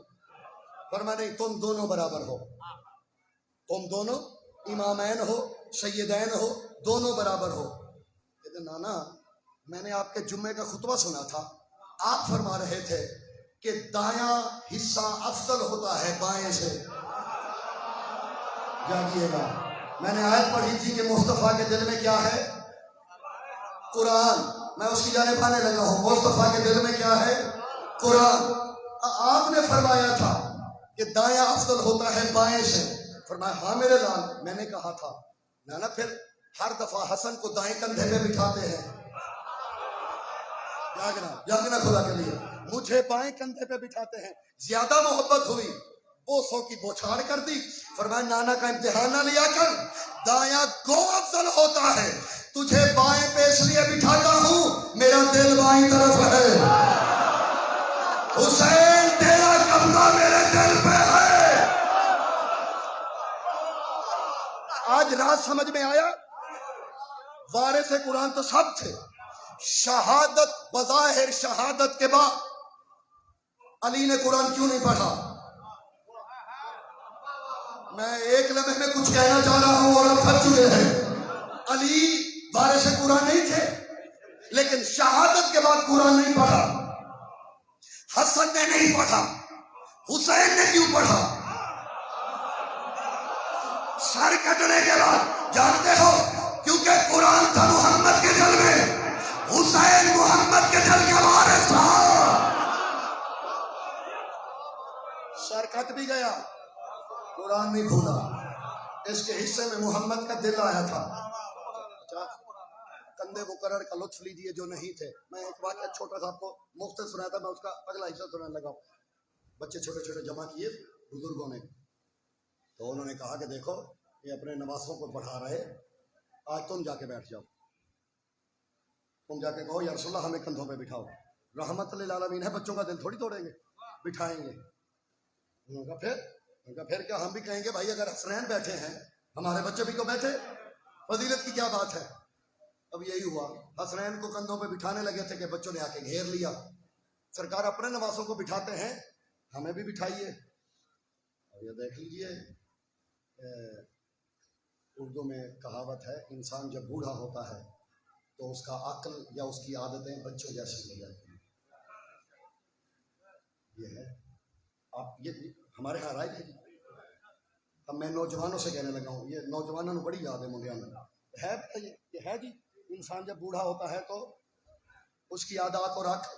پر میں نہیں، تم دونوں برابر ہو. تم دونوں امامین ہو، سیدین ہو، دونوں برابر ہو. کہتے نانا میں نے آپ کے جمعے کا خطبہ سنا تھا، آپ فرما رہے تھے کہ دایاں حصہ افضل ہوتا ہے بائیں سے. جاگیے گا، میں نے آیت پڑھی تھی کہ مصطفیٰ کے دل میں کیا ہے؟ قرآن. میں اس کی جانب آنے لگا ہوں. مصطفیٰ کے دل میں کیا ہے؟ قرآن. آپ نے فرمایا تھا کہ دایاں افضل ہوتا ہے بائیں سے. فرمایا ہاں میرے لال، میں نے کہا تھا. نانا پھر ہر دفعہ حسن کو دائیں کندھے پہ بٹھاتے ہیں. جاگنا خدا کے لیے. مجھے بائیں کندھے پہ بٹھاتے ہیں. زیادہ محبت ہوئی، بوسوں کی بوچھاڑ کر دی. فرمایا نانا کا امتحان نہ لیا کر، دایاں گو افضل ہوتا ہے. تجھے بائیں پہ اس لیے بٹھاتا ہوں، میرا دل بائیں طرف ہے. حسین تیرا قبضہ میرے دل پہ ہے. آج رات سمجھ میں آیا؟ وارث قرآن تو سب تھے. شہادت بظاہر شہادت کے بعد علی نے قرآن کیوں نہیں پڑھا؟ میں ایک لمحے میں کچھ کہنا چاہ رہا ہوں اور اب تھک چکے ہیں. علی وارث قرآن نہیں تھے، لیکن شہادت کے بعد قرآن نہیں پڑھا. حسن نے نہیں پڑھا، حسین نے کیوں پڑھا؟ سر کٹنے کے بعد. جانتے ہو کیونکہ قرآن تھا محمد کے دل میں، حسین محمد کے دل کا وارث تھا. سر کٹ بھی گیا، قرآن نہیں کھولا. اس کے حصے میں محمد کا دل آیا تھا. کندھے مقرر کا لطف لیجئے جو نہیں تھے. میں ایک واقعہ چھوٹا سا آپ کو مختصر سنایا تھا، میں اس کا اگلا حصہ سنانے لگا. بچے چھوٹے چھوٹے جمع کیے بزرگوں نے، تو انہوں نے کہا کہ دیکھو یہ اپنے نواسوں کو پڑھا رہے، آج تم جا کے بیٹھ جاؤ، تم جا کے کہو یا رسول اللہ ہمیں کندھوں پہ بٹھاؤ. رحمت للعالمین ہے، بچوں کا دل تھوڑی توڑیں گے، بٹھائیں گے. پھر کیا ہم بھی کہیں گے بھائی اگر حسنین بیٹھے ہیں ہمارے بچے بھی تو بیٹھے، فضیلت کی کیا بات ہے؟ اب یہی ہوا، حسنین کو کندھوں پہ بٹھانے لگے تھے کہ بچوں نے آ کے گھیر لیا. سرکار اپنے نواسوں کو بٹھاتے ہیں، ہمیں بھی بٹھائیے. اور یہ دیکھ لیجئے اردو میں کہاوت ہے، انسان جب بوڑھا ہوتا ہے تو اس کا عقل یا اس کی عادتیں بچوں جیسی ہو جاتی ہیں. یہ ہے آپ، یہ ہمارے ہاں رائے ہے. اب میں نوجوانوں سے کہنے لگا ہوں، یہ نوجوانوں نے بڑی یاد ہے منڈیا میں ہے. یہ ہے جی، انسان جب بوڑھا ہوتا ہے تو اس کی عادات اور عقل،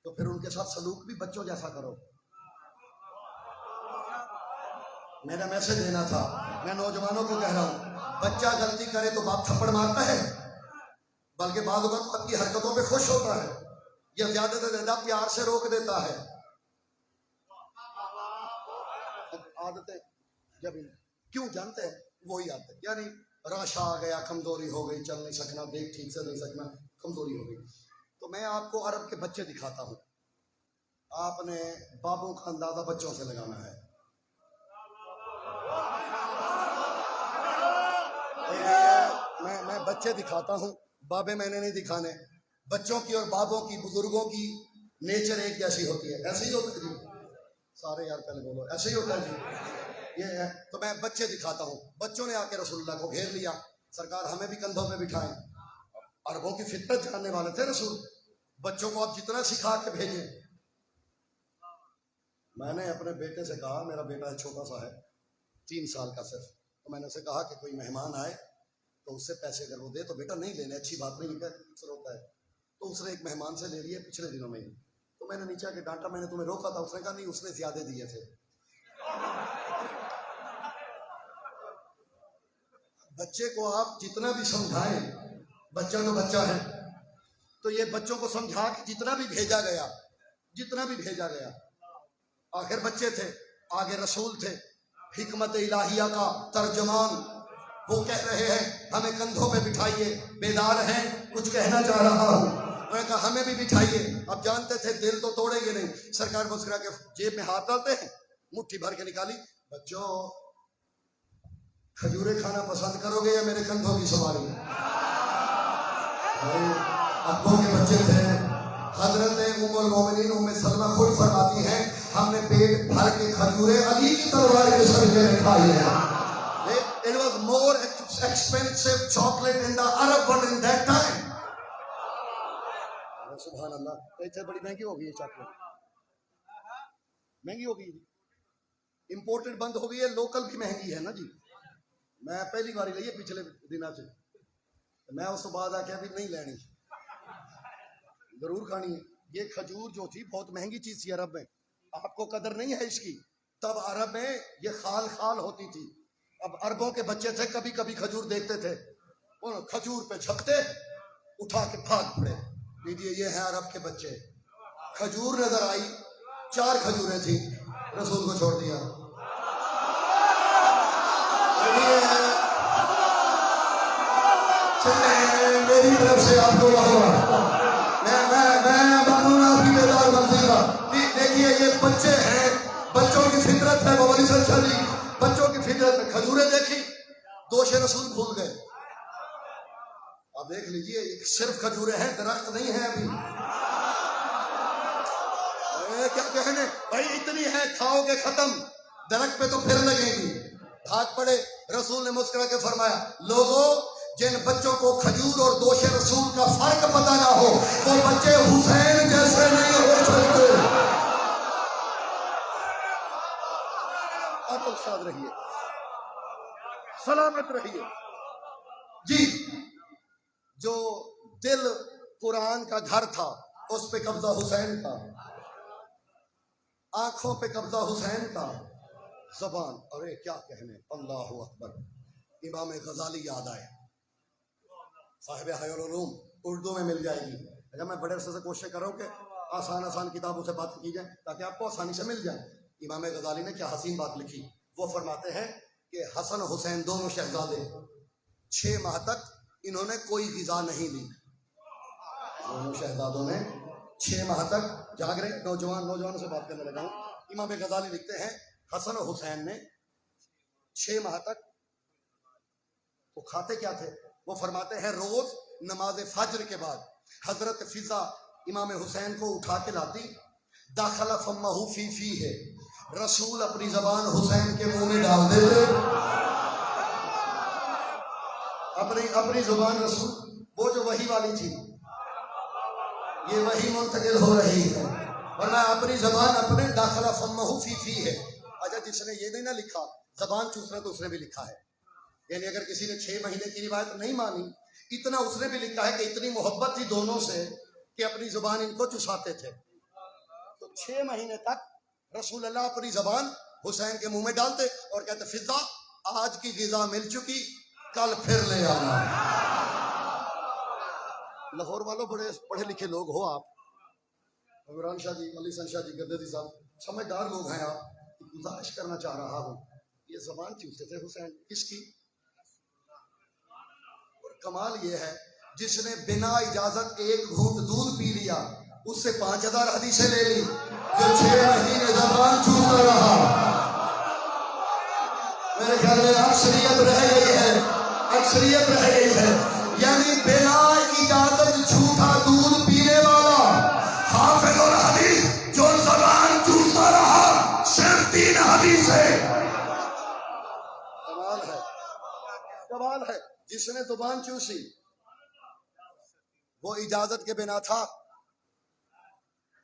تو پھر ان کے ساتھ سلوک بھی بچوں جیسا کرو. میرا میسج دینا تھا، میں نوجوانوں کو کہہ رہا ہوں، بچہ غلطی کرے تو باپ تھپڑ مارتا ہے، بلکہ بعض اوقات آپ کی حرکتوں پہ خوش ہوتا ہے یا زیادہ سے زیادہ پیار سے روک دیتا ہے. عادتیں جب کیوں جانتے ہیں وہی آتے، یعنی راشا آ گیا، کمزوری ہو گئی، چل نہیں سکنا، دیکھ ٹھیک سے نہیں سکنا، کمزوری ہو گئی. تو میں آپ کو عرب کے بچے دکھاتا ہوں. آپ نے بابوں کا اندازہ بچوں سے لگانا ہے. میں بچے دکھاتا ہوں، بابے میں نے نہیں دکھانے. بچوں کی اور بابوں کی، بزرگوں کی نیچر ایک جیسی ہوتی ہے. ایسے ہی ہوتا ہے جی، سارے یار پہلے بولو، ایسے ہی ہوتا ہے جی. یہ ہے تو میں بچے دکھاتا ہوں. بچوں نے آ کے رسول اللہ کو گھیر لیا. سرکار ہمیں بھی کندھوں پہ بٹھائیں. عربوں کی فطرت جاننے والے تھے رسول. بچوں کو آپ جتنا سکھا کے بھیجیں. میں نے اپنے بیٹے سے کہا، میرا بیٹا چھوٹا سا ہے، 3 سال کا صرف، تو میں نے اسے کہا کہ کوئی مہمان آئے تو اس سے پیسے اگر وہ دے تو بیٹا نہیں لینے، اچھی بات نہیں ہے، اکثر ہوتا ہے. تو اس نے ایک مہمان سے لے لیے پچھلے دنوں میں ہی. تو میں نے نیچے آ کے ڈانٹا، میں نے تمہیں روکا تھا. اس نے کہا نہیں، اس نے زیادہ دیے تھے. بچے کو آپ جتنا بھی سمجھائیں، بچہ تو بچہ ہے، تو یہ بچوں کو سمجھا کے جتنا بھی بھیجا گیا، آخر بچے تھے، آگے رسول تھے، حکمت الہیہ کا ترجمان. وہ کہہ رہے ہیں ہمیں کندھوں پہ بٹھائیے، بیدار ہیں، کچھ کہنا چاہ رہا ہوں. انہوں نے کہا ہمیں بھی بٹھائیے. اب جانتے تھے دل تو توڑیں گے نہیں. سرکار مسکرا کے جیب میں ہاتھ ڈالتے ہیں، مٹھی بھر کے نکالی. بچوں کھجورے کھانا پسند کرو گے یا میرے کندھوں کی سواری؟ ابو کے بچے تھے. حضرت ام المومنین ام سلمہ خود فرماتی ہیں ہم نے پیٹ بھر کے کھجورے علی کی تلوار کے صدقے میں کھائی ہیں. It was more expensive chocolate in the Arab world in that time. سبحان اللہ. اتنے بڑی مہنگی ہو گئی ہے چاکلیٹ, مہنگی ہو گئی, امپورٹڈ بند ہو گئی ہے, لوکل بھی مہنگی ہے نا جی. میں پہلی باری لئی ہے پچھلے دنوں سے, میں اس بعد آ کے ابھی نہیں لینی, ضرور کھانی ہے. یہ کھجور جو تھی بہت مہنگی چیز تھی عرب میں, آپ کو قدر نہیں ہے اس کی. تب عرب میں یہ خال خال ہوتی تھی. اب عربوں کے بچے تھے, کبھی کبھی کھجور دیکھتے تھے, ان کھجور پہ جھپتے, اٹھا کے بھاگ پڑے. دیدیے یہ ہیں عرب کے بچے. کھجور نظر آئی, 4 کھجوریں تھیں, رسول کو چھوڑ دیا. میری طرف سے آپ کو دیکھیے یہ بچے ہیں, بچوں کی فطرت ہے. بابا جی بچوں کی فطرت ہے. کھجوریں دیکھی, دوش رسول بھول گئے. آپ دیکھ لیجئے صرف کھجوریں ہیں, درخت نہیں ہیں ابھی. کیا کہنے بھائی, اتنی ہے کھاؤ گے ختم, درخت پہ تو پھر لگیں گی. بھاگ پڑے. رسول نے مسکرا کے فرمایا لوگوں جن بچوں کو کھجور اور دوش رسول کا فرق پتہ نہ ہو وہ بچے حسین جیسے نہیں ہو سکتے. عقل شاد رہیے, سلامت رہیے جی. جو دل قرآن کا گھر تھا اس پہ قبضہ حسین کا, آنکھوں پہ قبضہ حسین کا, زبان ارے کیا کہنے, اللہ اکبر. امام غزالی یاد آئے, صاحب حی العلوم, اردو میں مل جائے گی. اگر میں بڑے عرصے سے کوشش کر رہا ہوں کہ آسان کتابوں سے بات کی جائے تاکہ آپ کو آسانی سے مل جائے. امام غزالی نے کیا حسین بات لکھی. وہ فرماتے ہیں کہ حسن حسین دونوں شہزادے 6 ماہ تک انہوں نے کوئی غذا نہیں لی. دونوں شہزادوں نے 6 ماہ تک جاگ رہے. نوجوانوں سے بات کرنے لگا ہوں. امام غزالی لکھتے ہیں حسن و حسین نے 6 ماہ تک وہ کھاتے کیا تھے. وہ فرماتے ہیں روز نماز فجر کے بعد حضرت فضا امام حسین کو اٹھا کے لاتی, داخلہ فمہ فی فی ہے, رسول اپنی زبان حسین کے منہ میں ڈال دیتے. اپنی زبان رسول, وہ جو وحی والی تھی, یہ وحی منتقل ہو رہی ہے, ورنہ اپنی زبان اپنے داخلہ فمہ فی فی ہے. اچھا جس نے یہ نہیں نہ لکھا زبان چوسنا, تو اس نے بھی لکھا ہے. یعنی اگر کسی نے 6 مہینے کی روایت نہیں مانی, اتنا اس نے بھی لکھا ہے کہ اتنی محبت تھی دونوں سے کہ اپنی زبان ان کو چساتے تھے. تو 6 مہینے تک رسول اللہ اپنی زبان حسین کے منہ میں ڈالتے اور کہتے فضا آج کی غذا مل چکی, کل پھر لے آنا. لاہور والوں بڑے پڑھے لکھے لوگ ہو آپ, عمران شاہ جی, علی حسن شاہ جی, گدردی صاحب, سمجھدار لوگ ہیں آپ. گزارش کرنا چاہ رہا ہوں, یہ زبان چوستے تھے حسین کس کی. اور کمال یہ ہے جس نے بنا اجازت ایک گھونٹ دودھ پی لیا اس سے 5000 حدیثیں لے لی. جو 6 مہینے زبان چوستا رہا, میرے خیال میں اکثریت رہ گئی ہے, اکثریت رہ گئی ہے. یعنی بنا اجازت جھوٹا دودھ پینے والا حافظ الحدیث جو زبان چوستا رہا, صرف 3 حدیثیں. کمال ہے, کمال ہے. جس نے زبان چوسی وہ اجازت کے بنا تھا.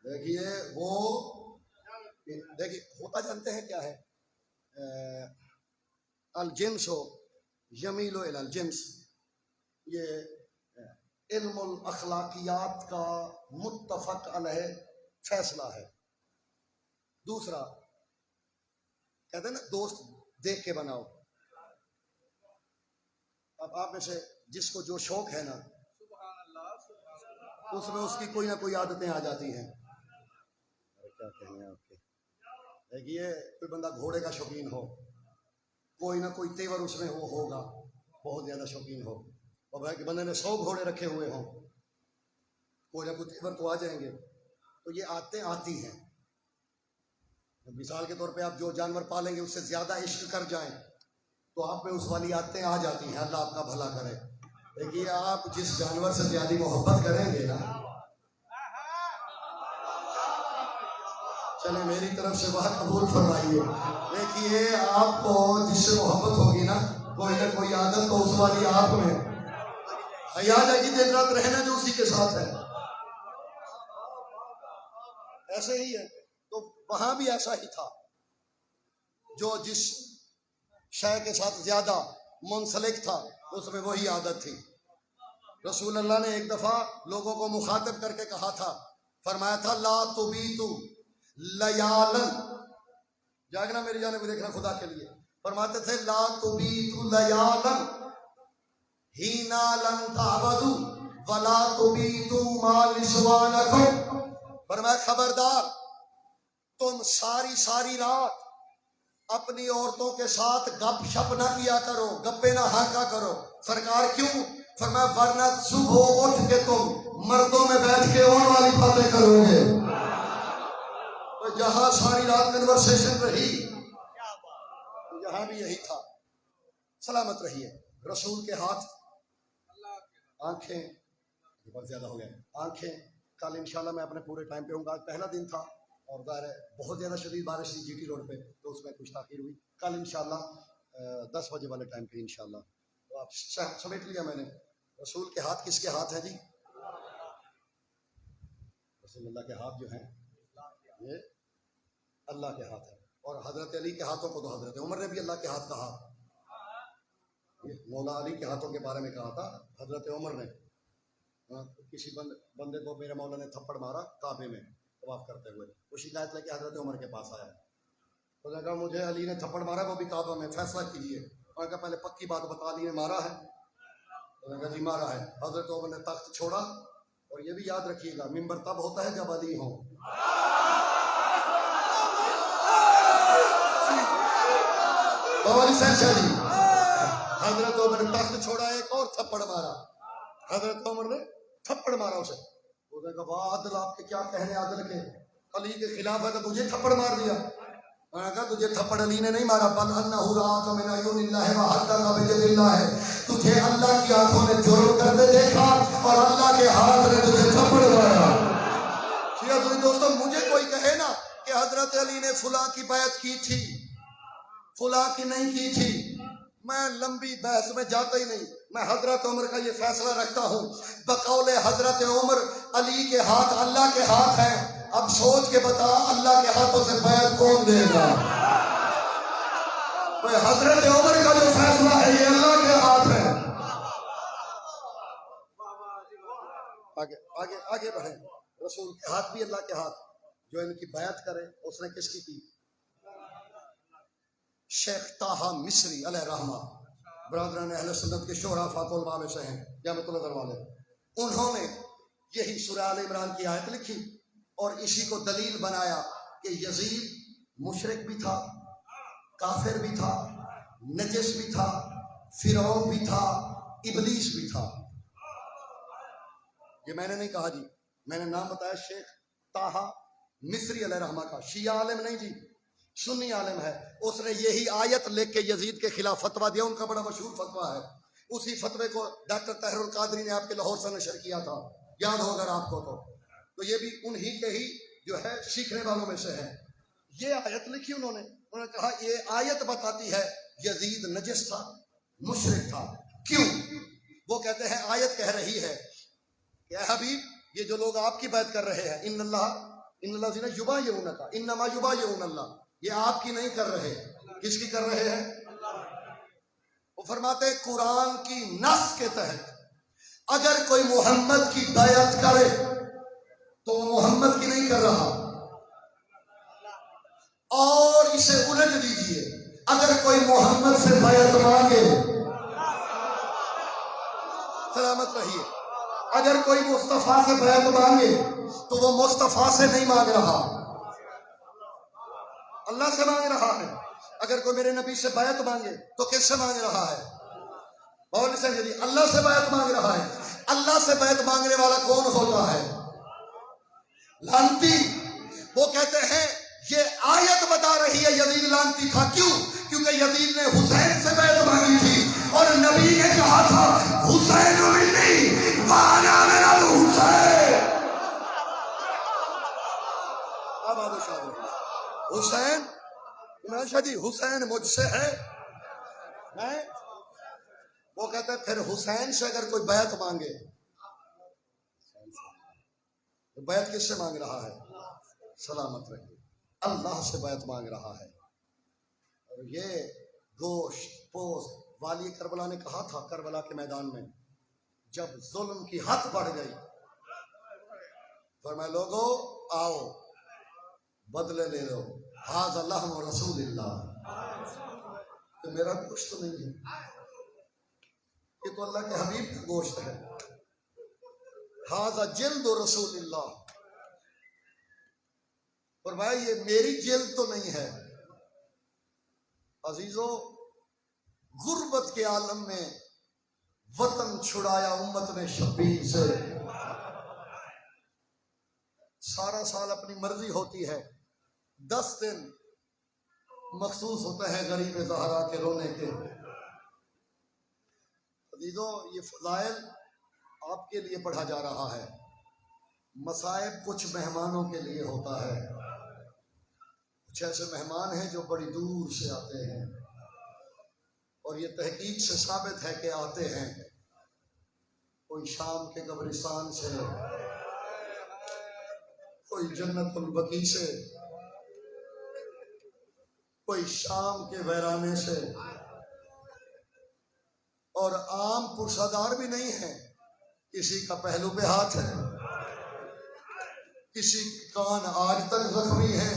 دیکھیے ہوتا جانتے ہیں کیا ہے, الجنس ہو یمیل الی الجنس, یہ علم الاخلاقیات کا متفق علیہ فیصلہ ہے. دوسرا کہتے ہیں نا دوست دیکھ کے بناؤ. اب آپ میں سے جس کو جو شوق ہے نا, اس میں اس کی کوئی نہ کوئی عادتیں آ جاتی ہیں. کیا کہنے ہیں آپ کے, دیکھیے کوئی بندہ گھوڑے کا شوقین ہو, کوئی نہ کوئی تیور اس میں وہ ہوگا, بہت زیادہ شوقین ہو, اور بھائی کہ بندے نے 100 گھوڑے رکھے ہوئے ہوں, کوئی نہ کوئی تیور تو آ جائیں گے. تو یہ عادتیں آتی ہیں. مثال کے طور پہ آپ جو جانور پالیں گے اس سے زیادہ عشق کر جائیں تو آپ میں اس والی عادتیں آ جاتی ہیں. اللہ آپ کا بھلا کرے. دیکھیے آپ جس جانور سے زیادہ محبت کریں گے نا, چلے میری طرف سے بات قبول فرمائیے. دیکھیے آپ کو جس سے محبت ہوگی نا, کوئی نہ کوئی عادت تو اس والی آپ میں حیا جائے گی دن رات رہنا جو اسی کے ساتھ ہے. ایسے ہی ہے. تو وہاں بھی ایسا ہی تھا. جو جس شے کے ساتھ زیادہ منسلک تھا اس میں وہی عادت تھی. رسول اللہ نے ایک دفعہ لوگوں کو مخاطب کر کے کہا تھا, فرمایا تھا لا تبیتو لیالن, جاگنا میری جانب دیکھنا خدا کے لیے. فرماتے تھے لا تبیتو لیالن ہینا لن تعبدو ولا تبیتو ما نسوانکم. فرمایا خبردار تم ساری رات اپنی عورتوں کے ساتھ گپ شپ نہ کیا کرو, گپے نہ ہانکا کرو. سرکار کیوں؟ فرمایا ورنہ صبح اٹھ کے تم مردوں میں بیٹھ کے اون والی باتیں کرو گے. تو جہاں ساری رات کنورسیشن رہی یہاں بھی یہی تھا. سلامت رہیے. رسول کے ہاتھ, آنکھیں بہت زیادہ ہو گئے, آنکھیں. کل انشاءاللہ میں اپنے پورے ٹائم پہ ہوں گا. آج پہلا دن تھا اور ظاہر ہے بہت زیادہ شدید بارش تھی جی ٹی روڈ پہ, تو اس میں کچھ تاخیر ہوئی. کل انشاءاللہ 10 بجے والے ٹائم پہ انشاءاللہ. تو آپ سمیٹ لیا میں نے. رسول کے ہاتھ کس کے ہاتھ ہیں جی؟ رسول اللہ کے ہاتھ جو ہیں یہ اللہ کے ہاتھ ہیں. اور حضرت علی کے ہاتھوں کو تو حضرت عمر نے بھی اللہ کے ہاتھ کہا. مولا علی کے ہاتھوں کے بارے میں کہا تھا حضرت عمر نے. کسی بندے کو میرے مولا نے تھپڑ مارا کعبے میں طواف کرتے ہوئے. وہ شکایت لے کے حضرت عمر کے پاس آیا. تو نے کہا مجھے علی نے تھپڑ مارا, وہ بھی کعبہ میں, فیصلہ کیجیے. انہوں نے کہا پہلے پکی بات بتا, علی نے مارا ہے؟ تو نے کہا جی مارا ہے. حضرت عمر نے تخت چھوڑا. اور یہ بھی یاد رکھیے گا منبر تب ہوتا ہے جب علی ہو. حضرت عمر نے تخت چھوڑا, ایک اور تھپڑ مارا. حضرت عمر نے تھپڑ مارا اسے. اس نے کہا واہ عدل, آپ کے کیا کہنے عدل کے, علی کے خلاف ہے تو مجھے تھپڑ مار دیا. میں نے کہا تجھے تھپڑ علی نے نہیں مارا, بل انہ رآک من عیون اللہ وحدک بید اللہ, تجھے اللہ کی آنکھوں نے جرم کرتے دیکھا اور اللہ کے ہاتھ نے تجھے تھپڑ مارا. دوستوں مجھے کوئی کہے نا کہ حضرت علی نے فلاں کی بیعت کی تھی, فلاں کی نہیں کی تھی, میں لمبی بحث میں جاتا ہی نہیں. میں حضرت عمر کا یہ فیصلہ رکھتا ہوں بقول حضرت عمر علی کے ہاتھ اللہ کے ہاتھ ہیں. اب سوچ کے بتا اللہ کے ہاتھوں سے بیعت کون دے گا؟ حضرت عمر کا جو فیصلہ ہے یہ اللہ کے ہاتھ ہے. آگے آگے آگے بڑھیں. رسول کے ہاتھ بھی اللہ کے ہاتھ. جو ان کی بیعت کرے اس نے کس کی کی؟ شیخ طاہا مصری علیہ رحمہ, برادران اہل سنت کے شعراء فاق الباب میں سے ہیں, جامعۃ الازہر والے. انہوں نے یہی سورہ آل عمران کی آیت لکھی اور اسی کو دلیل بنایا کہ یزید مشرک بھی تھا, کافر بھی تھا, نجس بھی تھا, فرعون بھی تھا, ابلیس بھی تھا. یہ میں نے نہیں کہا جی, میں نے نام بتایا شیخ طاہا مصری علیہ رحمہ کا. شیعہ عالم نہیں جی, سنی عالم ہے. اس نے یہی آیت لکھ کے یزید کے خلاف فتویٰ دیا. ان کا بڑا مشہور فتویٰ ہے. اسی فتوے کو ڈاکٹر طاہر القادری نے آپ کے لاہور سے نشر کیا تھا, یاد ہو اگر آپ کو تو یہ بھی انہی کے ہی جو ہے سیکھنے والوں میں سے ہے. یہ آیت لکھی انہوں نے کہا یہ آیت بتاتی ہے یزید نجس تھا, مشرک تھا. کیوں؟ وہ کہتے ہیں آیت کہہ رہی ہے کہ اے حبیب یہ جو لوگ آپ کی بیعت کر رہے ہیں ان اللہ زینا یبایعونک انما یبایعون اللہ, یہ آپ کی نہیں کر رہے. کس کی کر رہے ہیں؟ وہ فرماتے قرآن کی نص کے تحت اگر کوئی محمد کی بیعت کرے تو وہ محمد کی نہیں کر رہا. اور اسے الٹ دیجئے, اگر کوئی محمد سے بیعت مانگے, سلامت رہیے, اگر کوئی مصطفیٰ سے بیعت مانگے تو وہ مصطفیٰ سے نہیں مانگ رہا, اللہ سے مانگ رہا ہے. اگر کوئی میرے نبی سے بیعت مانگے تو کس سے مانگ رہا ہے؟ بہت سے جی اللہ سے بیعت مانگ رہا ہے. اللہ سے بیعت مانگنے والا کون ہوتا ہے؟ لعنتی. وہ کہتے ہیں یہ آیت بتا رہی ہے یزید لعنتی تھا. کیوں؟ کیونکہ یزید نے حسین سے بیعت مانگی تھی اور نبی نے کہا تھا حسین منی وانا من الحسین. اب آبو شاہ حسین شاہ جی حسین مجھ سے ہے. وہ کہتے ہیں پھر حسین سے اگر کوئی بیعت مانگے تو بیعت کس سے مانگ رہا ہے؟ سلامت رہے اللہ سے بیعت مانگ رہا ہے. اور یہ گوشت پوست والی کربلا نے کہا تھا کربلا کے میدان میں جب ظلم کی حد بڑھ گئی فرمایا لوگو آؤ بدلے لے لو. ھذا لحم رسول اللہ. کہ میرا گوشت تو نہیں ہے، یہ تو اللہ کے حبیب کا گوشت ہے. ھذا جلد رسول اللہ. فرمایا یہ میری جلد تو نہیں ہے. عزیزو غربت کے عالم میں وطن چھڑایا امت نے شبیر سے. سارا سال اپنی مرضی ہوتی ہے، 10 دن مخصوص ہوتے ہیں غریب زہرا کے رونے کے. عزیزو یہ فضائل آپ کے لیے پڑھا جا رہا ہے. مصائب کچھ مہمانوں کے لیے ہوتا ہے. کچھ ایسے مہمان ہیں جو بڑی دور سے آتے ہیں اور یہ تحقیق سے ثابت ہے کہ آتے ہیں. کوئی شام کے قبرستان سے، کوئی جنت البقیع سے، کوئی شام کے ویرانے سے، اور عام پرسادار بھی نہیں ہے. کسی کا پہلو پہ ہاتھ ہے، کسی کا کان آج تک زخمی ہے.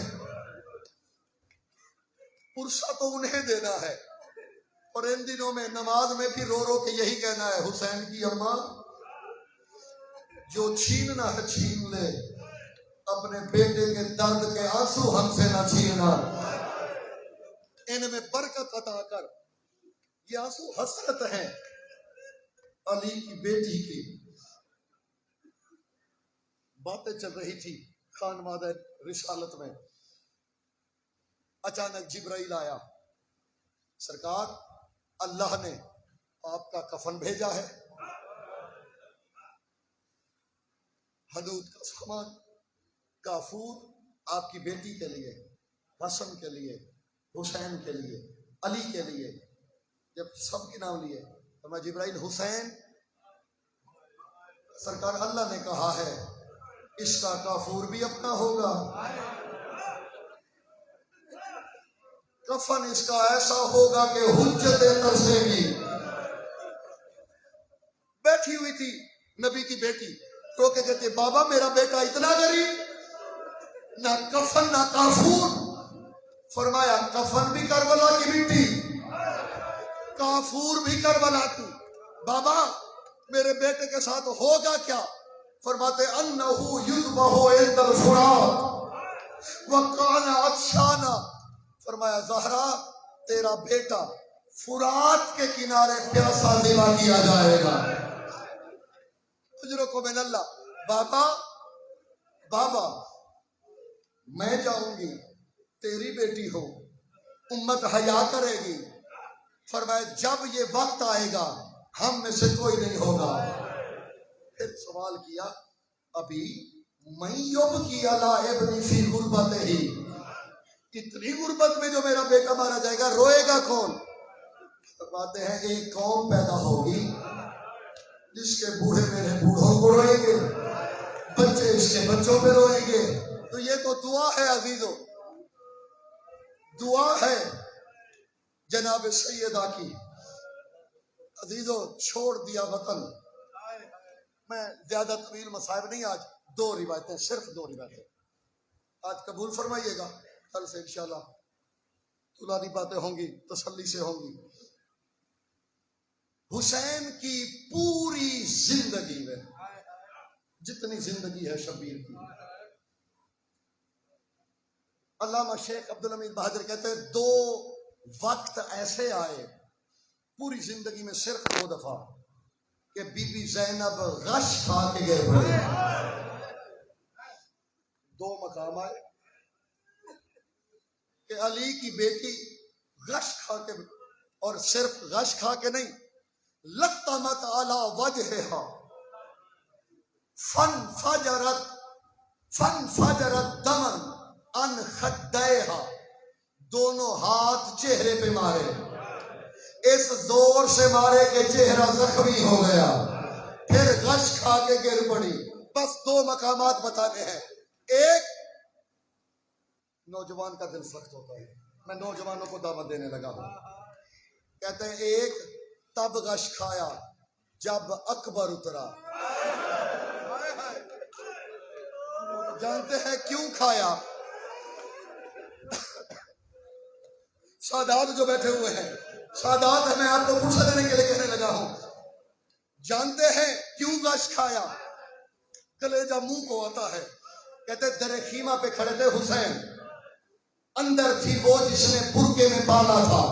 پرسا تو انہیں دینا ہے. اور ان دنوں میں نماز میں بھی رو رو کے یہی کہنا ہے حسین کی اماں جو چھیننا ہے چھین لے، اپنے بیٹے کے درد کے آنسو ہم سے نہ چھیننا. ان میں برکت عطا کر. یہ آنسو حسرت ہیں علی کی بیٹی کی. باتیں چل رہی تھی خانواد رسالت میں. اچانک جبرائیل آیا. سرکار اللہ نے آپ کا کفن بھیجا ہے، حدود کا سامان، کافور آپ کی بیٹی کے لیے، حسن کے لیے، حسین کے لیے، علی کے لیے. جب سب کے نام لیے تو میں جبرائیل حسین، سرکار اللہ نے کہا ہے اس کا کافور بھی اپنا ہوگا، کفن اس کا ایسا ہوگا کہ حجتیں ترسے گی. بیٹھی ہوئی تھی نبی کی بیٹی رو کے کہتے بابا میرا بیٹا اتنا غریب، نہ کفن نہ کافور. فرمایا کفن بھی کربلا کی مٹی، کافور بھی کربلا کی. بابا میرے بیٹے کے ساتھ ہوگا کیا؟ فرماتے انہو یذبح عند الفرات وکان عطشانا. فرمایا زہرا تیرا بیٹا فرات کے کنارے پیاسا ذبح کیا جائے گا. اجرکم من اللہ. بابا بابا میں جاؤں گی، تیری بیٹی ہو، امت حیا کرے گی. فرمایا جب یہ وقت آئے گا ہم میں سے کوئی نہیں ہوگا. پھر سوال کیا ابھی میں یبکی علی ابنی فی غربت ہی، اتنی غربت میں جو میرا بیٹا مارا جائے گا روئے گا کون؟ فرماتے ہیں ایک قوم پیدا ہوگی جس کے بوڑھے میرے بوڑھوں کو روئیں گے، بچے اس کے بچوں پہ روئیں گے. تو یہ تو دعا ہے عزیزو، دعا ہے جناب سیدہ کی. عزیزو چھوڑ دیا وطن. میں زیادہ طویل مصائب نہیں، آج 2 روایتیں، صرف 2 روایتیں آج قبول فرمائیے گا. کل سے انشاءاللہ طولانی باتیں ہوں گی، تسلی سے ہوں گی. حسین کی پوری زندگی میں جتنی زندگی ہے شبیر کی، علامہ شیخ عبدالحمید بہادر کہتے ہیں 2 وقت ایسے آئے پوری زندگی میں صرف 2 دفعہ کہ بی بی زینب غش کھا کے گئے پڑے. 2 مقام آئے کہ علی کی بیٹی غش کھا کے، اور صرف غش کھا کے نہیں، لطمت علی وجہہا فن فجرت دمن ان خدیہا، دونوں ہاتھ چہرے پہ مارے، اس زور سے مارے کہ چہرہ زخمی ہو گیا، پھر غش کھا کے گر پڑی۔ بس دو مقامات بتانے ہیں۔ ایک، نوجوان کا دل سخت ہوتا ہے، میں نوجوانوں کو دعوت دینے لگا ہوں، کہتے ہیں ایک تب غش کھایا جب اکبر اترا۔ جانتے ہیں کیوں کھایا؟ سادات جو بیٹھے ہوئے ہیں، سادات میں آپ کو پوچھا دینے کے لیے کہنے لگا ہوں، جانتے ہیں کیوں غش کھایا؟ کلیجہ منہ کو آتا ہے۔ کہتے در خیمہ پہ کھڑے تھے حسین، اندر تھی وہ جس نے برکے میں پالا تھا۔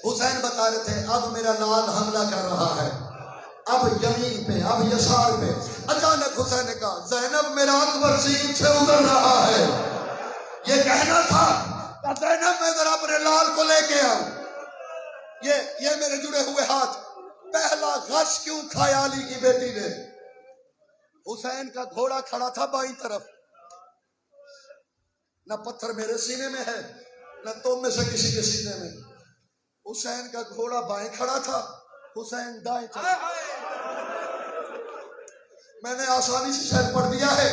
حسین بتا رہے تھے اب میرا لال حملہ کر رہا ہے، اب یمین پہ، اب یسار پہ۔ اچانک حسین نے کہا زینب میرا اکبر سین سے اتر رہا ہے۔ یہ کہنا تھا کہ زینب میں ذرا اپنے لال کو لے کے آؤں، یہ میرے جڑے ہوئے ہاتھ۔ پہلا غش کیوں کھایا علی کی بیٹی نے؟ حسین کا گھوڑا کھڑا تھا بائیں طرف، نہ پتھر میرے سینے میں ہے نہ تم میں سے کسی کے سینے میں۔ حسین کا گھوڑا بائیں کھڑا تھا، حسین دائیں طرف۔ میں نے آسانی سے شاید پڑھ دیا ہے،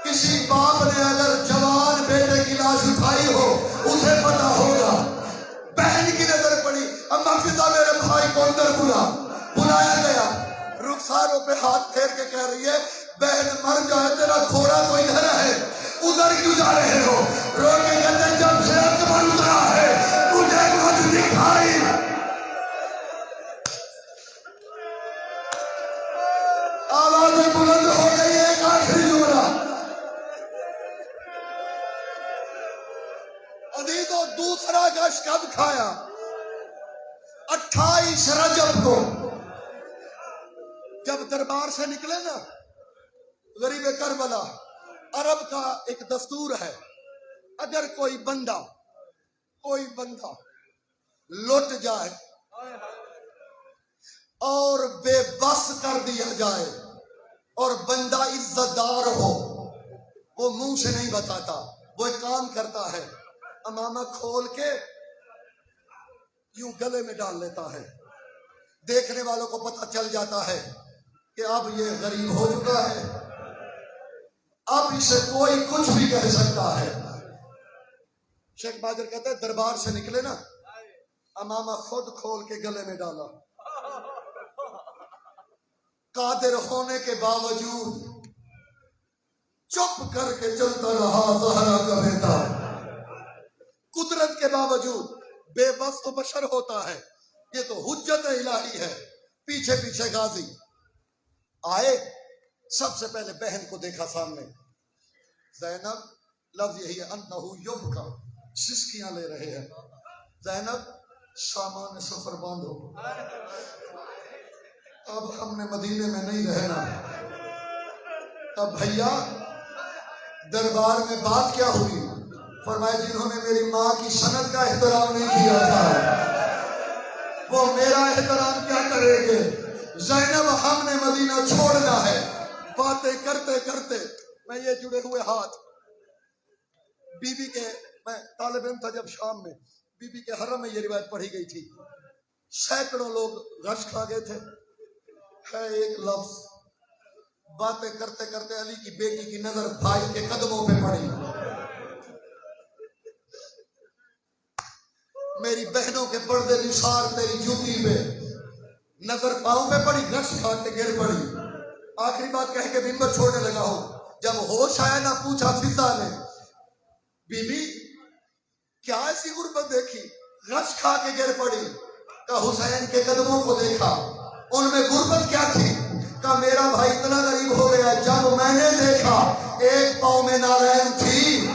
کسی باپ نے اگر جوان بیٹے کی لاش اٹھائی ہو اسے پتا ہوگا۔ بہن کی نظر پڑی، اما فضا میرے بھائی کو اندر بلایا گیا، رخساروں پہ ہاتھ پھیر کے کہہ رہی ہے بہن مر جائے تیرا گھوڑا تو ادھر ہے، ادھر کیوں جا رہے ہو؟ رو کے کہتے ہیں جب سے اکبر اترا ہے مجھے کچھ دکھائی۔ آوازیں بلند ہو گئی، ایک آخری جملہ۔ عزیزو دوسرا غش کب کھایا؟ 28 رجب کو جب دربار سے نکلے نا غریب کربلا۔ عرب کا ایک دستور ہے، اگر کوئی بندہ لٹ جائے اور بے بس کر دیا جائے اور بندہ عزت دار ہو، وہ منہ سے نہیں بتاتا، وہ ایک کام کرتا ہے، امامہ کھول کے یوں گلے میں ڈال لیتا ہے، دیکھنے والوں کو پتہ چل جاتا ہے کہ اب یہ غریب ہو چکا ہے، اب اسے کوئی کچھ بھی کہہ سکتا ہے۔ شیخ باجر کہتے ہیں دربار سے نکلے نا، امامہ خود کھول کے گلے میں ڈالا، قادر ہونے کے باوجود چپ کر کے چلتا رہا زہرا کا بیٹا، قدرت کے باوجود۔ بے بس تو بشر ہوتا ہے، یہ تو حجت الہی ہے۔ پیچھے پیچھے غازی آئے، سب سے پہلے بہن کو دیکھا سامنے، زینب، لفظ یہی ہے انہو یبکا، سسکیاں لے رہے ہیں۔ زینب سامان سفر باندھو، اب ہم نے مدینے میں نہیں رہنا۔ اب بھیا دربار میں بات کیا ہوئی؟ فرمایا جنہوں نے میری ماں کی سند کا احترام نہیں کیا تھا وہ میرا احترام کیا کرے گے؟ زینب ہم نے مدینہ چھوڑنا ہے۔ باتیں کرتے کرتے میں یہ جڑے ہوئے ہاتھ بی بی کے، میں طالب علم تھا جب شام میں، بی بی کے حرم میں یہ روایت پڑھی گئی تھی، سینکڑوں لوگ غش کھا گئے تھے، ہے ایک لفظ۔ باتیں کرتے کرتے علی کی بیٹی کی نظر بھائی کے قدموں پہ پڑی، میری بہنوں کے پردے نثار تیری جوتی پہ، نظر پاؤں پہ پڑی، غش کھا کے گر پڑی۔ آخری بات کہہ کے منبر چھوڑنے لگا ہوں، جب ہوش آیا نہ پوچھا فضا نے بی بی کیا ایسی غربت دیکھی؟ غش کھا کے گر پڑی۔ کہ حسین کے قدموں کو دیکھا، ان میں غربت کیا تھی؟ کہ میرا بھائی اتنا غریب ہو گیا، جب میں نے دیکھا ایک پاؤں میں نالین تھی